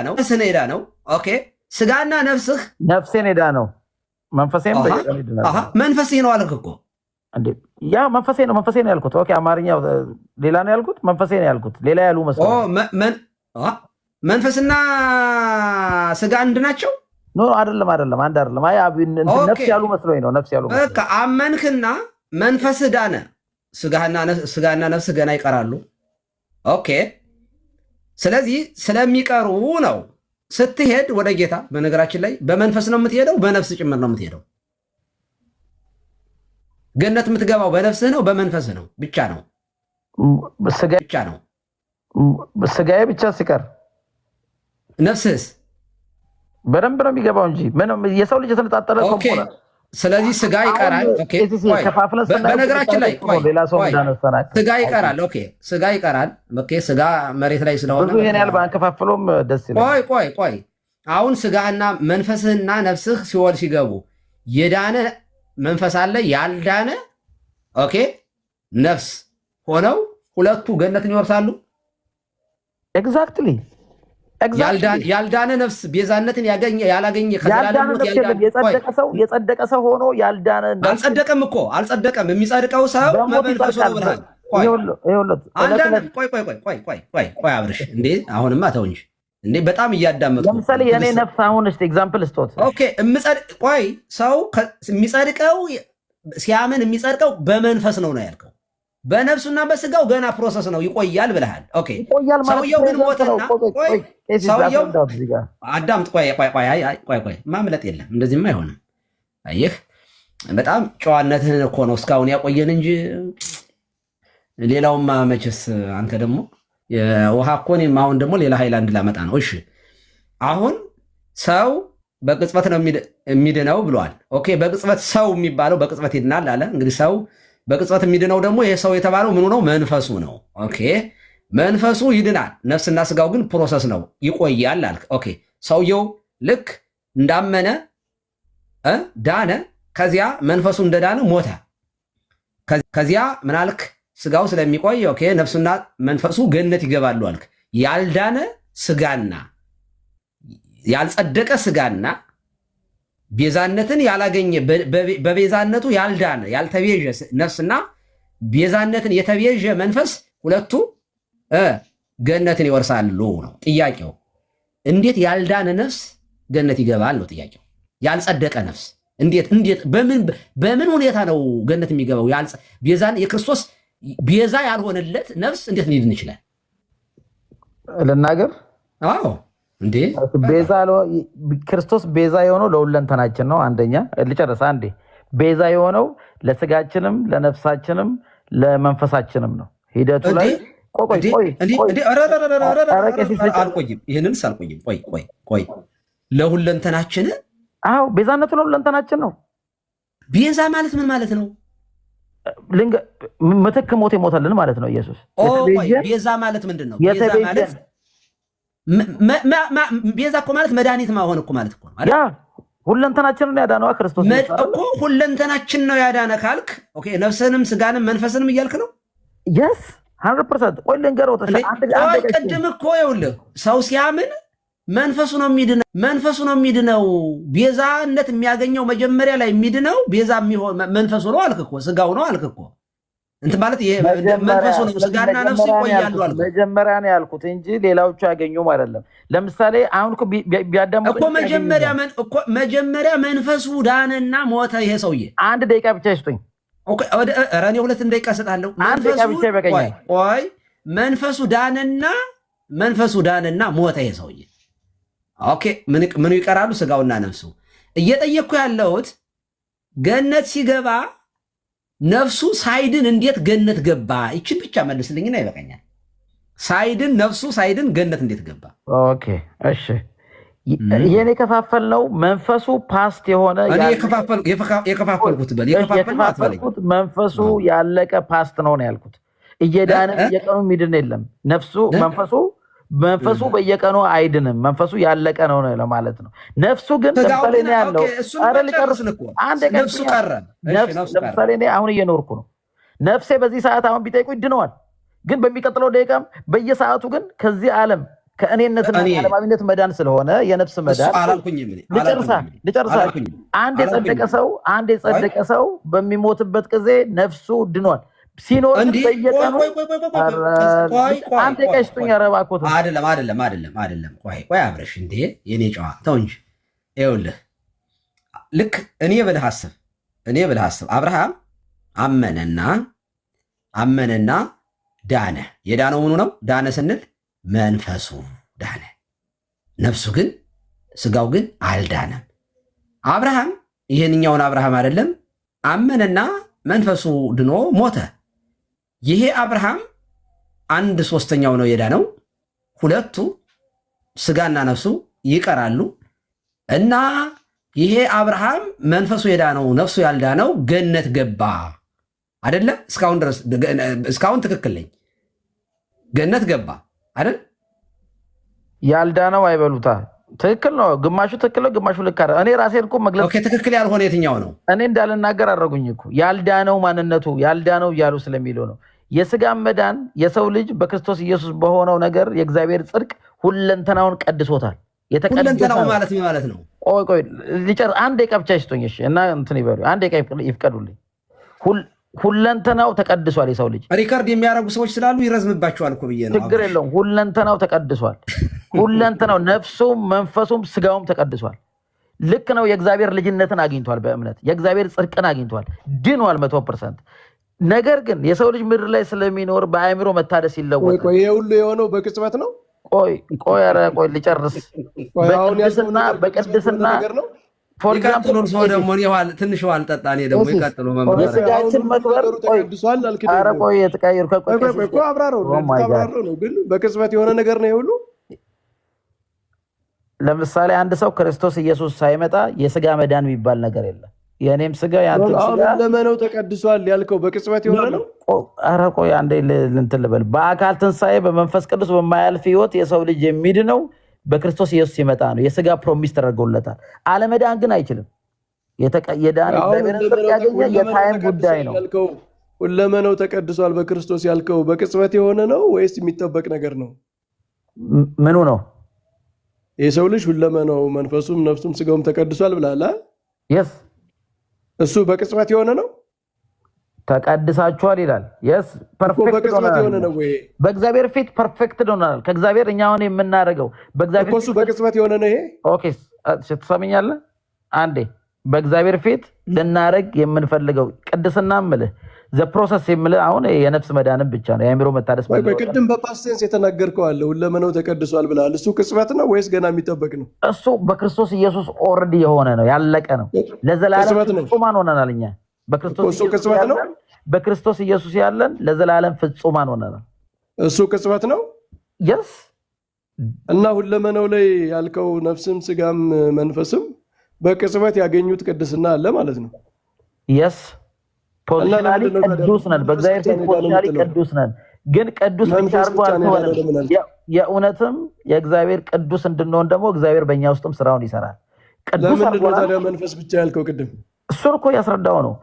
ነው። ኦኬ፣ ስጋና ነፍስህ ነፍሴን ሄዳ ነው። መንፈስህ ነው አልክ እኮ። ያ መንፈሴ ነው ያልኩት። ኦኬ፣ አማርኛው ሌላ ነው ያልኩት፣ መንፈሴ ነው ያልኩት። ሌላ ያሉ መስሎኝ። መንፈስና ስጋ አንድ ናቸው? ኖ አይደለም፣ አንድ አይደለም። አይ ነፍስ ያሉ መስሎኝ ነው። ነፍስ ያሉ በቃ አመንክና መንፈስህ ዳነ። ስጋና ነፍስህ ገና ይቀራሉ። ኦኬ፣ ስለዚህ ስለሚቀሩ ነው ስትሄድ ወደ ጌታ። በነገራችን ላይ በመንፈስ ነው የምትሄደው፣ በነፍስ ጭምር ነው የምትሄደው። ገነት የምትገባው በነፍስህ ነው በመንፈስህ ነው ብቻ ነው። ስጋዬ ብቻ ሲቀር ነፍስህስ በደንብ ነው የሚገባው እንጂ ምንም የሰው ልጅ የተነጣጠለ ኮምፖነንት። ስለዚህ ስጋ ይቀራል። በነገራችን ላይ ስጋ ይቀራል። ስጋ ይቀራል። ስጋ መሬት ላይ ስለሆነ ብዙ ይሄን ያህል ባንከፋፍሎም ደስ ይላል። ቆይ አሁን ስጋህና መንፈስህና ነፍስህ ሲወል ሲገቡ የዳነ መንፈስ አለ፣ ያልዳነ ኦኬ ነፍስ ሆነው ሁለቱ ገነትን ይወርሳሉ። ኤግዛክትሊ ያልዳነ ነፍስ ቤዛነትን ያላገኘ የጸደቀ ሰው ሆኖ ያልዳነ አልጸደቀም። የሚጸድቀው ሰው በመንፈሱ ነው ብለሃል። ቆይ አብርሽ፣ እንዴ አሁንማ ተው እንጂ እንዴ፣ በጣም እያዳመጥኩ። ለምሳሌ የኔ ነፍስ አሁን ኤግዛምፕል ስጦት። ኦኬ፣ ቆይ ሰው የሚጸድቀው ሲያምን የሚጸድቀው በመንፈስ ነው ያልከው። በነፍሱና በስጋው ገና ፕሮሰስ ነው ይቆያል ብለሃል። ኦኬ፣ ሰውየው ግን ሞተና ሰውየው አዳምጥ። ቆይ ማምለጥ የለም እንደዚህማ አይሆንም። አየህ፣ በጣም ጨዋነትህን እኮ ነው እስካሁን ያቆየን እንጂ ሌላውማ መቼስ አንተ ደግሞ ውሃ እኮ እኔም አሁን ደግሞ ሌላ ሃይላንድ ላመጣ ነው። እሺ፣ አሁን ሰው በቅጽበት ነው የሚድነው ብሏል። ኦኬ፣ በቅጽበት ሰው የሚባለው በቅጽበት ይድናል አለ። እንግዲህ ሰው በቅጽበት የሚድነው ደግሞ ይሄ ሰው የተባለው ምኑ ነው? መንፈሱ ነው። ኦኬ፣ መንፈሱ ይድናል፣ ነፍስና ስጋው ግን ፕሮሰስ ነው ይቆያል አልክ። ኦኬ፣ ሰውየው ልክ እንዳመነ ዳነ። ከዚያ መንፈሱ እንደዳነ ሞተ። ከዚያ ምን አልክ? ስጋው ስለሚቆይ ኦኬ፣ ነፍሱና መንፈሱ ገነት ይገባሉ አልክ። ያልዳነ ስጋና ያልጸደቀ ስጋና ቤዛነትን ያላገኘ በቤዛነቱ ያልዳነ ያልተቤዠ ነፍስና ቤዛነትን የተቤዠ መንፈስ ሁለቱ ገነትን ይወርሳሉ ነው ጥያቄው። እንዴት ያልዳነ ነፍስ ገነት ይገባል ነው ጥያቄው። ያልጸደቀ ነፍስ እንዴት በምን ሁኔታ ነው ገነት የሚገባው? የክርስቶስ ቤዛ ያልሆነለት ነፍስ እንዴት ሊድን ይችላል? ልናገር? አዎ እንዴ ክርስቶስ ቤዛ የሆነው ለሁለንተናችን ነው። አንደኛ ልጨርስ አንዴ። ቤዛ የሆነው ለስጋችንም ለነፍሳችንም ለመንፈሳችንም ነው። ሂደቱ ላይ ይህንንስ አልቆይም። ቆይ ለሁለንተናችን? አዎ ቤዛነቱ ለሁለንተናችን ነው። ቤዛ ማለት ምን ማለት ነው? ምትክ ሞት የሞተልን ማለት ነው ኢየሱስ። ቤዛ ማለት ምንድን ነው? ቤዛ እኮ ማለት መድኃኒት ማሆን እኮ ማለት እኮ ነው። ሁለንተናችንን ያዳነዋ ክርስቶስ እኮ ሁለንተናችን ነው ያዳነ ካልክ ነፍስንም ስጋንም መንፈስንም እያልክ ነው። የስ 100%። ቆይ ልንገርህ፣ ቅድም እኮ ይኸውልህ ሰው ሲያምን መንፈሱ ነው የሚድነው። ቤዛነት የሚያገኘው መጀመሪያ ላይ የሚድነው ቤዛ የሚሆን መንፈሱ ነው አልክ እኮ፣ ስጋው ነው አልክ እኮ። እንትን ማለት ይሄ መንፈሱ ነው፣ ስጋና ነፍስ ይቆያሉ አልክ። መጀመሪያ ነው ያልኩት እንጂ ሌላዎቹ ያገኙም አይደለም። ለምሳሌ አሁን እኮ ቢያዳምጡ እኮ መጀመሪያ መንፈሱ ዳነና ሞተ። ይሄ ሰውዬ አንድ ደቂቃ ብቻ ይስጡኝ። ኦኬ እኔ 2 ደቂቃ እሰጥሃለሁ። አንድ ደቂቃ ብቻ ይበቃኛል። ቆይ መንፈሱ ዳነና ሞተ ይሄ ሰውዬ። ኦኬ ምኑ ይቀራሉ? ስጋውና ነፍሱ። እየጠየቅኩ ያለሁት ገነት ሲገባ ነፍሱ ሳይድን እንዴት ገነት ገባ? ይችን ብቻ መልስልኝና ይበቃኛል። ነፍሱ ሳይድን ገነት እንዴት ገባ? ኦኬ እሺ፣ ይሄን የከፋፈልነው መንፈሱ ፓስት የሆነ የከፋፈልኩት መንፈሱ ያለቀ ፓስት ነው ያልኩት። እየዳነ በየቀኑ የሚድን የለም። መንፈሱ በየቀኑ አይድንም። መንፈሱ ያለቀ ነው ለማለት ነው። ነፍሱ ግን ለምሳሌ እኔ ያለው ለምሳሌ እኔ አሁን እየኖርኩ ነው። ነፍሴ በዚህ ሰዓት አሁን ቢጠይቁ ይድነዋል። ግን በሚቀጥለው ደቂቃም በየሰዓቱ ግን ከዚህ ዓለም ከእኔነትና ዓለማዊነት መዳን ስለሆነ የነፍስ መዳን ልጨርሳ አንድ የጸደቀ ሰው በሚሞትበት ጊዜ ነፍሱ ድኗል። ሲኖር በየቀኑ አንተ ቀሽቱኝ ያረባኩት አይደለም። ቆይ አብረሽ እንዴ የኔ ጨዋ ተው እንጂ። ይኸውልህ ልክ እኔ ብልህ አስብ። አብርሃም አመነና ዳነ። የዳነው ምኑ ነው? ዳነ ስንል መንፈሱ ዳነ፣ ነፍሱ ግን ስጋው ግን አልዳነም። አብርሃም ይሄንኛውን አብርሃም አይደለም፣ አመነና መንፈሱ ድኖ ሞተ። ይሄ አብርሃም 1/3 ነው የዳነው። 2ቱ ስጋና ነፍሱ ይቀራሉ። እና ይሄ አብርሃም መንፈሱ የዳነው ነፍሱ ያልዳነው ገነት ገባ አይደለ? እስካሁን ትክክል ነኝ። ገነት ገባ አይደል? ያልዳነው አይበሉታ። ትክክል ነው። ግማሹ ትክክል ነው፣ ግማሹ ልክ አይደል። እኔ ራሴን እኮ መግለጽ ትክክል ያልሆነ የትኛው ነው? እኔ እንዳልናገር አደረጉኝ እኮ። ያልዳነው ማንነቱ ያልዳነው እያሉ ስለሚለው ነው። የስጋ መዳን የሰው ልጅ በክርስቶስ ኢየሱስ በሆነው ነገር የእግዚአብሔር ጽድቅ ሁለንተናውን ቀድሶታል። ሁለንተናው ማለት ምን ማለት ነው? ቆይ ሊጨርስ አንድ ደቂቃ ብቻ ይስጡኝ እሺ። እና እንትን ይበሉ፣ አንድ ደቂቃ ይፍቀዱልኝ። ሁለንተናው ተቀድሷል። የሰው ልጅ ሪከርድ የሚያደርጉ ሰዎች ስላሉ ይረዝምባቸዋል እኮ ብዬ ነው። ችግር የለውም። ሁለንተናው ተቀድሷል። ሁለንተናው ነፍሱም መንፈሱም ስጋውም ተቀድሷል። ልክ ነው። የእግዚአብሔር ልጅነትን አግኝቷል። በእምነት የእግዚአብሔር ጽድቅን አግኝቷል። ድኗል 100%። ነገር ግን የሰው ልጅ ምድር ላይ ስለሚኖር በአእምሮ መታደስ ይለወጣል። ይሄ ሁሉ የሆነው በቅጽበት ነው። ቆይ ልጨርስ። በቅድስና ትንሽ ዋል ጠጣ። እኔ ደግሞ ይቀጥሉ የስጋችን መክበር አብራረው ነው። ግን በቅጽበት የሆነ ነገር ነው ሁሉ። ለምሳሌ አንድ ሰው ክርስቶስ ኢየሱስ ሳይመጣ የስጋ መዳን የሚባል ነገር የለም። የእኔም ስጋ ያንተም ስጋ ለመነው ተቀድሷል ያልከው በቅጽበት የሆነ ነው። ኧረ ቆይ አንዴ እንትን ልበል። በአካል ትንሣኤ በመንፈስ ቅዱስ በማያልፍ ህይወት የሰው ልጅ የሚድነው በክርስቶስ ኢየሱስ ሲመጣ ነው። የስጋ ፕሮሚስ ተደርጎለታል። አለመዳን ግን አይችልም። የዳን እግዚአብሔርን ጽድቅ ያገኘ የታይም ጉዳይ ነው። ሁለመናው ተቀድሷል በክርስቶስ ያልከው በቅጽበት የሆነ ነው ወይስ የሚጠበቅ ነገር ነው? ምኑ ነው? የሰው ልጅ ሁለመናው መንፈሱም ነፍሱም ስጋውም ተቀድሷል ብላላ። የስ እሱ በቅጽበት የሆነ ነው። ተቀድሳችኋል ይላል። የስ ፐርፌክት ነው ወይ? በእግዚአብሔር ፊት ፐርፌክት ሆናል። ከእግዚአብሔር እኛ አሁን የምናደርገው በእግዚአብሔር ፊት በቅጽበት የሆነ ነው። ይሄ ኦኬ፣ ትሰማኛለህ? አንዴ በእግዚአብሔር ፊት ልናደርግ የምንፈልገው ቅድስና ምልህ ዘ ፕሮሰስ የምልህ አሁን የነፍስ መዳንም ብቻ ነው። የአእምሮ መታደስ ማለት ነው። ቅድም በፓስቴንስ የተናገርከው አለ ሁለመናው ተቀድሷል ብለሃል። እሱ ቅጽበት ነው ወይስ ገና የሚጠበቅ ነው? እሱ በክርስቶስ ኢየሱስ ኦልሬዲ የሆነ ነው፣ ያለቀ ነው። ለዘላለም ፍጹማን ሆነናል እኛ በክርስቶስ ኢየሱስ ያለን ለዘላለም ፍጹማን ሆነናል። እሱ ቅጽበት ነው። የስ እና ሁለመናው ላይ ያልከው ነፍስም ስጋም መንፈስም በቅጽበት ያገኙት ቅድስና አለ ማለት ነው። የስ ፖዚሽናሊ ቅዱስ ነን፣ በእግዚአብሔር ፊት ፖዚሽናሊ ቅዱስ ነን። ግን ቅዱስ ብቻ አድርጎ አልተሆነም። የእውነትም የእግዚአብሔር ቅዱስ እንድንሆን ደግሞ እግዚአብሔር በእኛ ውስጥም ስራውን ይሰራል። ቅዱስ አድርጎናል። መንፈስ ብቻ ያልከው ቅድም እሱን እኮ ያስረዳው ነው።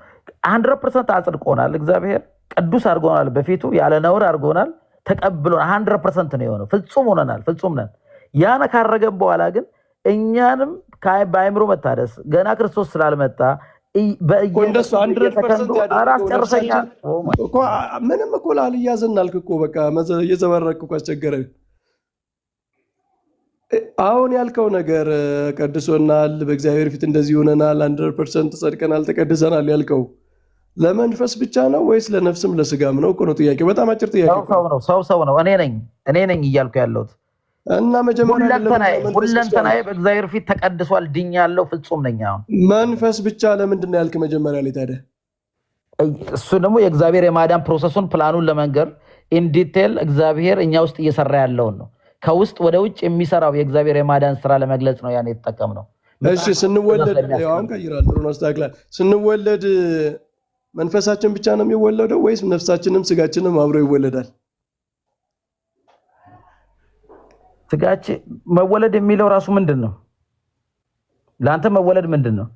100% አጽድቆናል። እግዚአብሔር ቅዱስ አድርጎናል፣ በፊቱ ያለ ነውር አድርጎናል፣ ተቀብሎናል። 100% ነው የሆነው። ፍጹም ሆነናል፣ ፍጹም ነን። ያን ካረገን በኋላ ግን እኛንም በአእምሮ መታደስ ገና ክርስቶስ ስላልመጣ እንደሱ 100% ያደርገኛል እኮ ምንም እኮ ላልያዝናልክ እኮ በቃ እየዘበረቅክ እኮ አስቸገረ። አሁን ያልከው ነገር ቀድሶናል፣ በእግዚአብሔር ፊት እንደዚህ ሆነናል፣ 100% ጸድቀናል፣ ተቀድሰናል ያልከው ለመንፈስ ብቻ ነው ወይስ ለነፍስም ለስጋም ነው እኮ ነው ጥያቄው። በጣም አጭር ጥያቄ ነው። ሰው ነው። እኔ ነኝ እያልኩ ያለሁት እና መጀመሪያ ሁለንተናዬ በእግዚአብሔር ፊት ተቀድሷል፣ ድኛለሁ፣ ፍጹም ነኝ። አሁን መንፈስ ብቻ ለምንድን ነው ያልክ መጀመሪያ ላይ ታዲያ? እሱ ደግሞ የእግዚአብሔር የማዳን ፕሮሰሱን ፕላኑን ለመንገር ኢንዲቴል እግዚአብሔር እኛ ውስጥ እየሰራ ያለውን ነው። ከውስጥ ወደ ውጭ የሚሰራው የእግዚአብሔር የማዳን ስራ ለመግለጽ ነው ያን የተጠቀምነው። እሺ ስንወለድ አሁን ቀይራል፣ ጥሩ ነው አስተካክላል። ስንወለድ መንፈሳችን ብቻ ነው የሚወለደው ወይስ ነፍሳችንም ስጋችንም አብሮ ይወለዳል? ስጋችን መወለድ የሚለው ራሱ ምንድን ነው? ለአንተ መወለድ ምንድን ነው?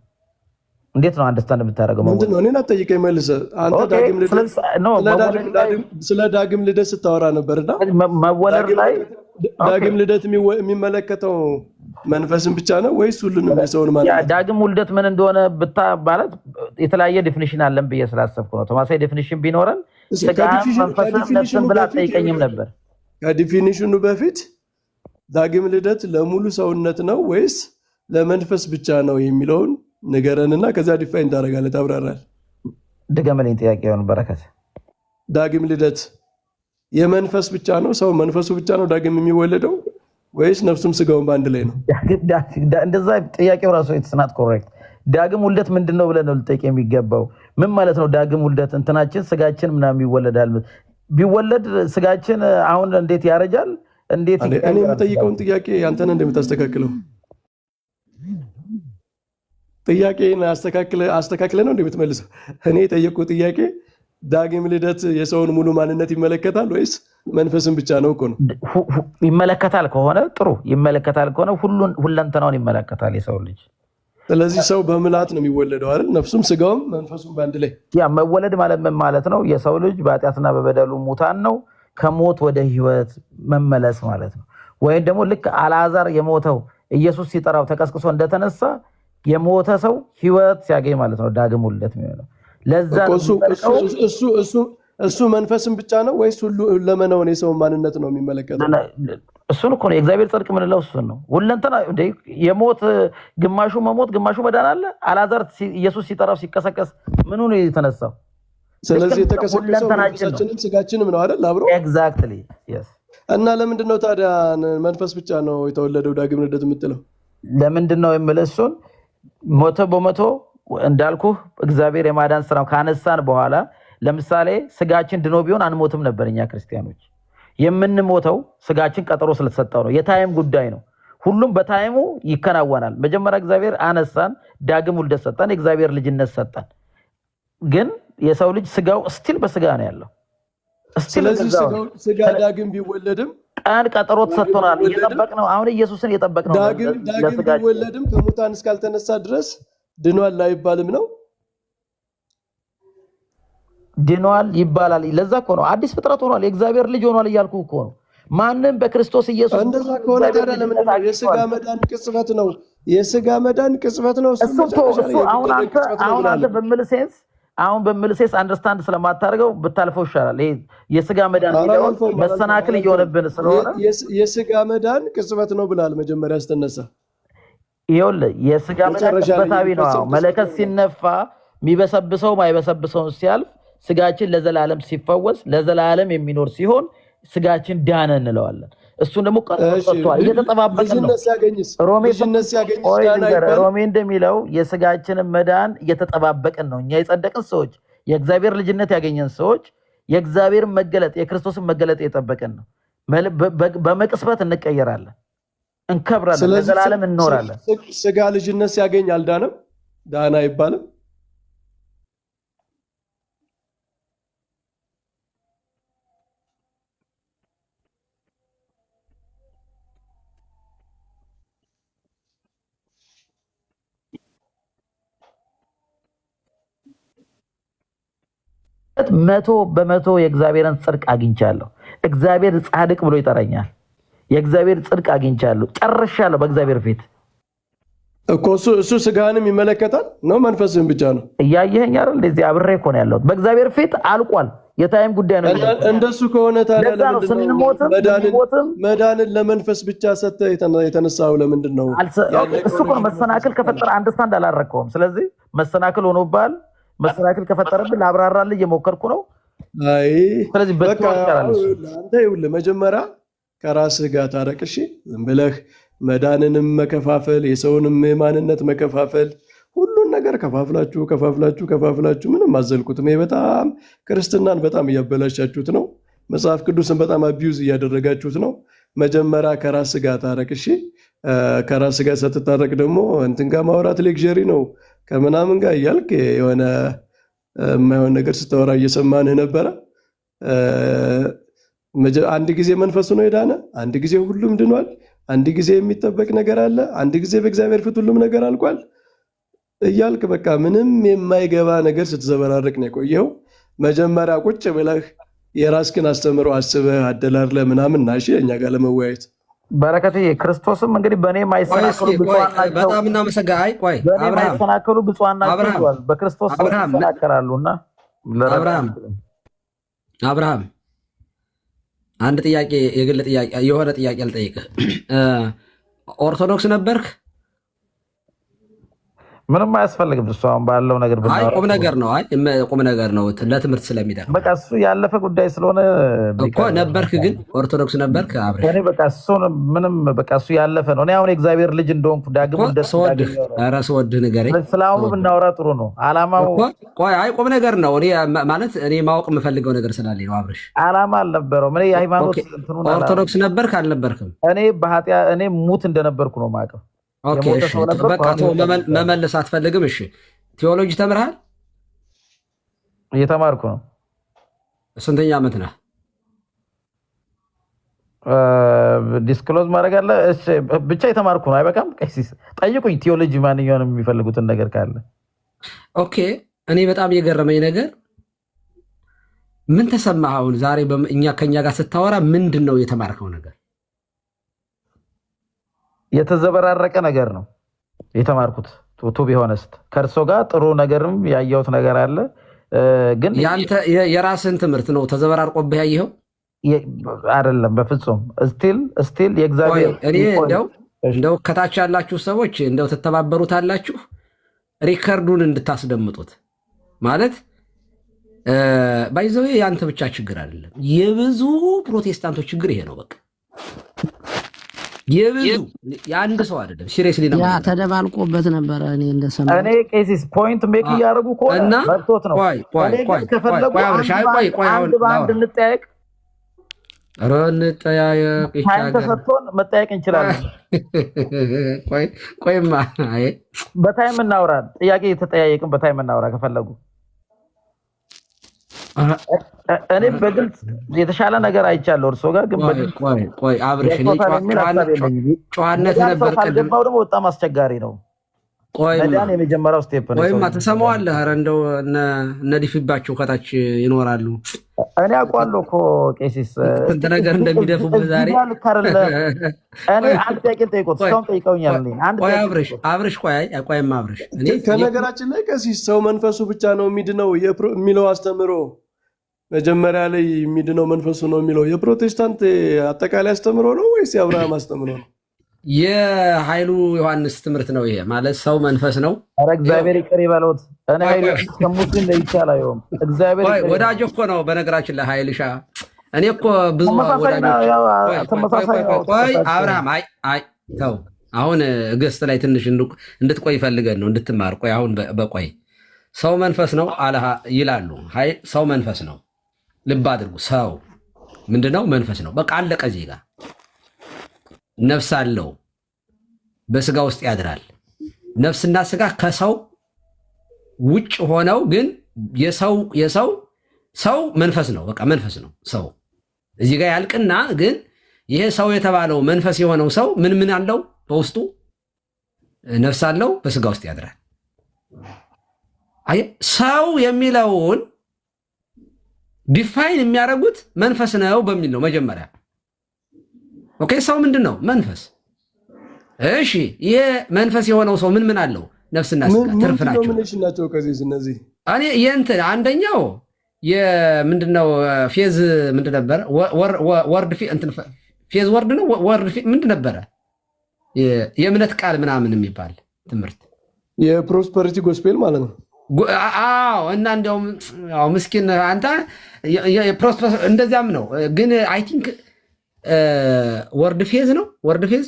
እንዴት ነው አንደርስታንድ የምታደርገው? ምንድን ነው? እኔን አትጠይቀኝ መልሰህ። አንተ ስለ ዳግም ልደት ስታወራ ነበርና መወለድ ላይ ዳግም ልደት የሚመለከተው መንፈስን ብቻ ነው ወይስ ሁሉንም የሰውን ማለት ነው? ዳግም ውልደት ምን እንደሆነ ማለት የተለያየ ዴፊኒሽን አለን ብዬ ስላሰብኩ ነው። ተማሳይ ዴፊኒሽን ቢኖረን መንፈስን ብላ አትጠይቀኝም ነበር። ከዲፊኒሽኑ በፊት ዳግም ልደት ለሙሉ ሰውነት ነው ወይስ ለመንፈስ ብቻ ነው የሚለውን ንገረንና ከዛ ዲፋይን ታደርጋለህ፣ ታብራራለህ። ድገመልኝ ጥያቄውን በረከት። ዳግም ልደት የመንፈስ ብቻ ነው? ሰው መንፈሱ ብቻ ነው ዳግም የሚወለደው ወይስ ነፍሱም ስጋውን በአንድ ላይ ነው? እንደዛ ጥያቄው ራሱ ኢትስ ኮሬክት። ዳግም ውልደት ምንድን ነው ብለን ነው ልጠይቅ የሚገባው። ምን ማለት ነው ዳግም ውልደት? እንትናችን ስጋችን ምናምን ይወለዳል። ቢወለድ ስጋችን አሁን እንዴት ያረጃል? እንዴት እኔ የምጠይቀውን ጥያቄ አንተን እንደምታስተካክለው ጥያቄን አስተካክለ ነው እንደምትመልሰው። እኔ የጠየቁ ጥያቄ ዳግም ልደት የሰውን ሙሉ ማንነት ይመለከታል ወይስ መንፈስን ብቻ ነው እኮ ነው። ይመለከታል ከሆነ ጥሩ፣ ይመለከታል ከሆነ ሁለንተናውን ይመለከታል የሰው ልጅ። ስለዚህ ሰው በምልአት ነው የሚወለደው አይደል? ነፍሱም ስጋውም መንፈሱም በአንድ ላይ። ያ መወለድ ማለት ምን ማለት ነው? የሰው ልጅ በኃጢአትና በበደሉ ሙታን ነው፣ ከሞት ወደ ህይወት መመለስ ማለት ነው። ወይም ደግሞ ልክ አልዓዛር የሞተው ኢየሱስ ሲጠራው ተቀስቅሶ እንደተነሳ የሞተ ሰው ህይወት ሲያገኝ ማለት ነው ዳግም ውልደት የሚሆነው። ለዛ እሱ መንፈስን ብቻ ነው ወይስ ሁሉ ለመናውን የሰው ማንነት ነው የሚመለከተው? እሱን እኮ ነው የእግዚአብሔር ጽድቅ የምንለው እሱን ነው። ሁለንተና የሞት ግማሹ መሞት ግማሹ መዳን አለ። አልዓዛር ኢየሱስ ሲጠራው ሲቀሰቀስ ምኑ ነው የተነሳው? ስለዚህ የተቀሰቀሰው መንፈሳችንም ስጋችንም ነው አይደል? አብሮ ኤግዛክትሊ የስ። እና ለምንድን ነው ታዲያ መንፈስ ብቻ ነው የተወለደው ዳግም ልደት የምትለው? ለምንድን ነው የምልህ እሱን መቶ በመቶ እንዳልኩህ እግዚአብሔር የማዳን ስራው ካነሳን በኋላ ለምሳሌ ስጋችን ድኖ ቢሆን አንሞትም ነበር። እኛ ክርስቲያኖች የምንሞተው ስጋችን ቀጠሮ ስለተሰጠው ነው። የታይም ጉዳይ ነው። ሁሉም በታይሙ ይከናወናል። መጀመሪያ እግዚአብሔር አነሳን፣ ዳግም ውልደት ሰጠን፣ የእግዚአብሔር ልጅነት ሰጠን። ግን የሰው ልጅ ስጋው ስቲል በስጋ ነው ያለው። ስለዚህ ስጋ ዳግም ቢወለድም ቀን ቀጠሮ ተሰጥቶናል። እየጠበቅነው አሁን ኢየሱስን እየጠበቅነው ዳግም ቢወለድም ከሙታን እስካልተነሳ ድረስ ድኗል አይባልም ነው? ድኗል ይባላል። ለዛ እኮ ነው አዲስ ፍጥረት ሆኗል፣ የእግዚአብሔር ልጅ ሆኗል እያልኩ እኮ ነው። ማንም በክርስቶስ ኢየሱስ እንደዛ ከሆነ ታዲያ ለምን የስጋ መዳን ቅጽበት ነው? የስጋ መዳን ቅጽበት ነው። አሁን አንተ በምል ሴንስ አንደርስታንድ ስለማታደርገው ብታልፈው ይሻላል። ይሄ የስጋ መዳን መሰናክል እየሆነብን ስለሆነ የስጋ መዳን ቅጽበት ነው ብላል መጀመሪያ ስትነሳ። ይኸውልህ የስጋ መዳን ቅጽበታዊ ነው። መለከት ሲነፋ የሚበሰብሰው ማይበሰብሰውን ሲያልፍ ስጋችን ለዘላለም ሲፈወስ ለዘላለም የሚኖር ሲሆን ስጋችን ዳነ እንለዋለን። እሱን ደግሞ ቀጥቷል እየተጠባበቅን ነው። ሮሜ እንደሚለው የስጋችንን መዳን እየተጠባበቅን ነው። እኛ የጸደቅን ሰዎች፣ የእግዚአብሔር ልጅነት ያገኘን ሰዎች የእግዚአብሔር መገለጥ የክርስቶስን መገለጥ እየጠበቅን ነው። በመቅስበት እንቀየራለን፣ እንከብራለን፣ ለዘላለም እንኖራለን። ስጋ ልጅነት ሲያገኝ አልዳንም? ዳና አይባልም? 100% የእግዚአብሔርን ጽድቅ አግኝቻለሁ። እግዚአብሔር ጻድቅ ብሎ ይጠራኛል። የእግዚአብሔር ጽድቅ አግኝቻለሁ፣ ጨርሻለሁ በእግዚአብሔር ፊት እኮ። እሱ ስጋንም ይመለከታል ነው መንፈስን ብቻ ነው? እያየኸኝ አይደል? እንደዚህ አብሬ እኮ ነው ያለሁት። በእግዚአብሔር ፊት አልቋል። የታይም ጉዳይ ነው። እንደሱ ከሆነ ታዲያ መዳንን ለመንፈስ ብቻ ሰጥተህ የተነሳው ለምንድን ነው? እሱ እኮ መሰናክል ከፈጠረ አንደርስታንድ አላረከውም። ስለዚህ መሰናክል ሆኖብሃል። መሰናክል ከፈጠረብህ ላብራራልህ እየሞከርኩ ነው። አይ ስለዚህ በቃ አንተ ይኸውልህ መጀመሪያ ከራስህ ጋር ታረቅ። እሺ ዝም ብለህ መዳንንም መከፋፈል፣ የሰውንም ማንነት መከፋፈል፣ ሁሉን ነገር ከፋፍላችሁ ምንም አዘልኩትም። ይሄ በጣም ክርስትናን በጣም እያበላሻችሁት ነው። መጽሐፍ ቅዱስን በጣም አቢዩዝ እያደረጋችሁት ነው። መጀመሪያ ከራስህ ጋር ታረቅ። እሺ ከራስህ ጋር ስትታረቅ ደግሞ እንትን ጋር ማውራት ሌክዠሪ ነው ከምናምን ጋር እያልክ የሆነ የማይሆን ነገር ስታወራ እየሰማንህ ነበረ። አንድ ጊዜ መንፈሱ ነው የዳነ፣ አንድ ጊዜ ሁሉም ድኗል፣ አንድ ጊዜ የሚጠበቅ ነገር አለ፣ አንድ ጊዜ በእግዚአብሔር ፊት ሁሉም ነገር አልቋል እያልክ በቃ ምንም የማይገባ ነገር ስትዘበራርቅ ነው የቆየው። መጀመሪያ ቁጭ ብለህ የራስህን አስተምሮ አስበህ አደላድለህ ምናምን ና እኛ ጋር ለመወያየት። በረከትዬ ክርስቶስም እንግዲህ በእኔ የማይሰናከሉ ብፁዓን ናቸው፣ በጣም እናመሰግናለን። ቆይ በእኔ የማይሰናከሉ ብፁዓን ናቸው በክርስቶስ ይሰናከላሉና። አብርሃም አንድ ጥያቄ፣ የግል ጥያቄ፣ የሆነ ጥያቄ ልጠይቅህ። ኦርቶዶክስ ነበርክ? ምንም አያስፈልግም። እሱ አሁን ባለው ነገር ቁም ነገር ነው። ቁም ነገር ነው ለትምህርት ስለሚጠቅም በቃ እሱ ያለፈ ጉዳይ ስለሆነ እኮ። ነበርክ ግን ኦርቶዶክስ ነበርክ? እኔ በቃ እሱ ምንም በቃ እሱ ያለፈ ነው። እኔ አሁን የእግዚአብሔር ልጅ እንደሆንኩ ዳግም ስወድህ ንገረኝ። ስለአሁኑ ብናወራ ጥሩ ነው። አላማው ቁም ነገር ነው። ማለት እኔ ማወቅ የምፈልገው ነገር ስላለኝ ነው። አብርሽ አላማ አልነበረውም። እኔ የሃይማኖት ኦርቶዶክስ ነበርክ አልነበርክም? እኔ ሙት እንደነበርኩ ነው የማውቀው። በቃ መመለስ አትፈልግም? እሺ ቴዎሎጂ ተምርሃል? እየተማርኩ ነው። ስንተኛ ዓመት ነህ? ዲስክሎዝ ማድረግ አለ? ብቻ የተማርኩ ነው። አይበቃም? ቀሲስ ጠይቁኝ፣ ቴዎሎጂ ማንኛውንም የሚፈልጉትን ነገር ካለ። ኦኬ እኔ በጣም የገረመኝ ነገር ምን ተሰማህ? አሁን ዛሬ ከኛ ጋር ስታወራ ምንድን ነው የተማርከው ነገር? የተዘበራረቀ ነገር ነው የተማርኩት። ቱ ቢሆነስት ከእርሶ ጋር ጥሩ ነገርም ያየሁት ነገር አለ። ግን የራስን ትምህርት ነው ተዘበራርቆብህ ያየኸው? አይደለም በፍጹም። ስቲል የእግዚአብሔር እኔ እንደው ከታች ያላችሁ ሰዎች እንደው ትተባበሩታላችሁ ሪከርዱን እንድታስደምጡት። ማለት ባይዘው ያንተ ብቻ ችግር አይደለም፣ የብዙ ፕሮቴስታንቶች ችግር ይሄ ነው። በቃ የአንድ ሰው አይደለም። ሲሪየስሊ ነው ተደባልቆበት ነበረ። እኔ ቄሲስ ፖይንት ሜክ እያደረጉ ከሆነ መጥቶት ነው። ከፈለጉ አንድ በአንድ እንጠያየቅ፣ ተሰጥቶን መጠያየቅ እንችላለን። ቆይማ በታይም እናውራ። ጥያቄ የተጠያየቅን በታይም እናውራ ከፈለጉ። እኔ በግልጽ የተሻለ ነገር አይቻለሁ። እርሶ ጋር ግን ቆይ አብርሽ ጨዋነት ነበር። ካልገባው ደግሞ በጣም አስቸጋሪ ነው። መዳን የመጀመሪያው ስቴፕ ነው። ወይማ ትሰማዋለህ። ኧረ እንደው ነዲፍባቸው ከታች ይኖራሉ። እኔ አውቃለሁ እኮ ቄሲስ ስንት ነገር እንደሚደፉበት ዛሬ። እኔ አንድ ጥያቄ ጠይቆት እስካሁን ጠይቀውኛል። አብርሽ ቆይማ አብርሽ ከነገራችን ላይ ቀሲስ ሰው መንፈሱ ብቻ ነው የሚድነው የሚለው አስተምሮ መጀመሪያ ላይ የሚድነው መንፈሱ ነው የሚለው የፕሮቴስታንት አጠቃላይ አስተምሮ ነው ወይስ የአብርሃም አስተምሮ ነው? የኃይሉ ዮሐንስ ትምህርት ነው ይሄ። ማለት ሰው መንፈስ ነው። ኧረ እግዚአብሔር ይቅር ይበሉት። እኔ ኃይሉ ከሙስሊም ለይቻል አይሆን እግዚአብሔር ወዳጅ እኮ ነው። በነገራችን ላይ ኃይልሻ እኔ እኮ ብዙ ቆይ አብርሃም ተው። አሁን ገስት ላይ ትንሽ እንድትቆይ ፈልገን ነው እንድትማር። ቆይ አሁን በቆይ ሰው መንፈስ ነው አለ ይላሉ። ሰው መንፈስ ነው። ልብ አድርጉ። ሰው ምንድነው? መንፈስ ነው። በቃ አለቀ። እዚህ ጋር ነፍስ አለው፣ በስጋ ውስጥ ያድራል። ነፍስና ስጋ ከሰው ውጭ ሆነው ግን ሰው መንፈስ ነው። በቃ መንፈስ ነው ሰው። እዚህ ጋር ያልቅና ግን ይሄ ሰው የተባለው መንፈስ የሆነው ሰው ምን አለው? በውስጡ ነፍስ አለው፣ በስጋ ውስጥ ያድራል። ሰው የሚለውን ዲፋይን የሚያደርጉት መንፈስ ነው በሚል ነው መጀመሪያ። ኦኬ ሰው ምንድን ነው? መንፈስ። እሺ ይሄ መንፈስ የሆነው ሰው ምን አለው? ነፍስና ስጋ ትርፍ ናቸው። እነዚህ እኔ የእንትን አንደኛው የምንድነው ፌዝ ምንድን ነበረ? ወርድ ፌዝ ወርድ ነው ወርድ ምንድን ነበረ? የእምነት ቃል ምናምን የሚባል ትምህርት የፕሮስፐሪቲ ጎስፔል ማለት ነው። አዎ እና እንዲያውም ምስኪን አንተ እንደዚያም ነው። ግን አይ ቲንክ ወርድ ፌዝ ነው። ወርድ ፌዝ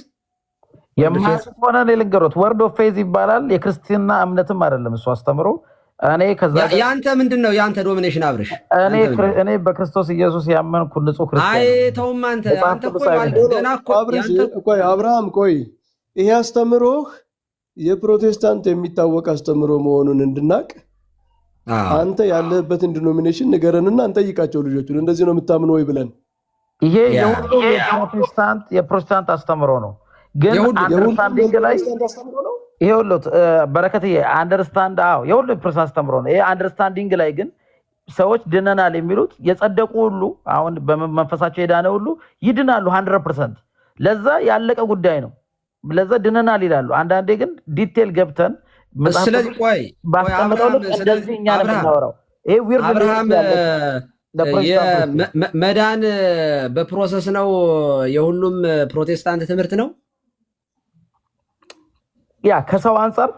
የማሆነ ልንገሮት ወርድ ኦፍ ፌዝ ይባላል። የክርስትና እምነትም አይደለም እሱ አስተምሮ። እኔ ከዛ ያንተ ምንድነው ያንተ ዶሚኔሽን አብርሽ? እኔ በክርስቶስ ኢየሱስ ያመንኩ ንጹህ ክርስቲያን። አይ ተውም አንተ ገና እኮ ቆይ አብርሃም ቆይ ይሄ አስተምሮህ የፕሮቴስታንት የሚታወቅ አስተምሮ መሆኑን እንድናቅ አንተ ያለህበትን ዲኖሚኔሽን ንገረንና እንጠይቃቸው ልጆቹን። እንደዚህ ነው የምታምኑ ወይ ብለን። ይሄ የፕሮቴስታንት አስተምሮ ነው። ግን አንደርስታንዲንግ ላይ ይሄውልህ በረከትዬ አንደርስታንድ የሁሉ የፕሮቴስታንት አስተምሮ ነው። ይሄ አንደርስታንዲንግ ላይ ግን ሰዎች ድነናል የሚሉት የጸደቁ ሁሉ አሁን በመንፈሳቸው የዳነ ሁሉ ይድናሉ 100%። ለዛ ያለቀ ጉዳይ ነው። ለዛ ድነናል ይላሉ። አንዳንዴ ግን ዲቴል ገብተን ስለዚህ ቆይ ባስቀምጠው ልክ እንደዚህ እኛ ነው የምናወራው። ይሄ ዊርድ አብርሃም መዳን በፕሮሰስ ነው። የሁሉም ፕሮቴስታንት ትምህርት ነው። ያ ከሰው አንጻር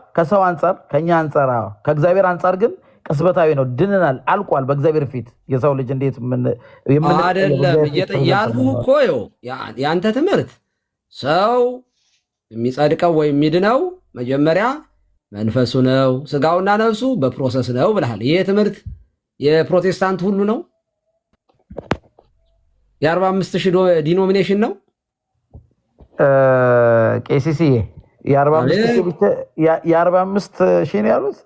ከኛ አንጻር ከእግዚአብሔር አንጻር ግን ቅስበታዊ ነው። ድነናል፣ አልቋል በእግዚአብሔር ፊት። የሰው ልጅ እንዴት አይደለም ያልኩህ እኮ ያንተ ትምህርት ሰው የሚጸድቀው ወይም የሚድነው መጀመሪያ መንፈሱ ነው፣ ስጋውና ነፍሱ በፕሮሰስ ነው ብለሃል። ይሄ ትምህርት የፕሮቴስታንት ሁሉ ነው። የ45,000 ዲኖሚኔሽን ነው። ቄሲሲዬ የ45,000 ነው ያሉት።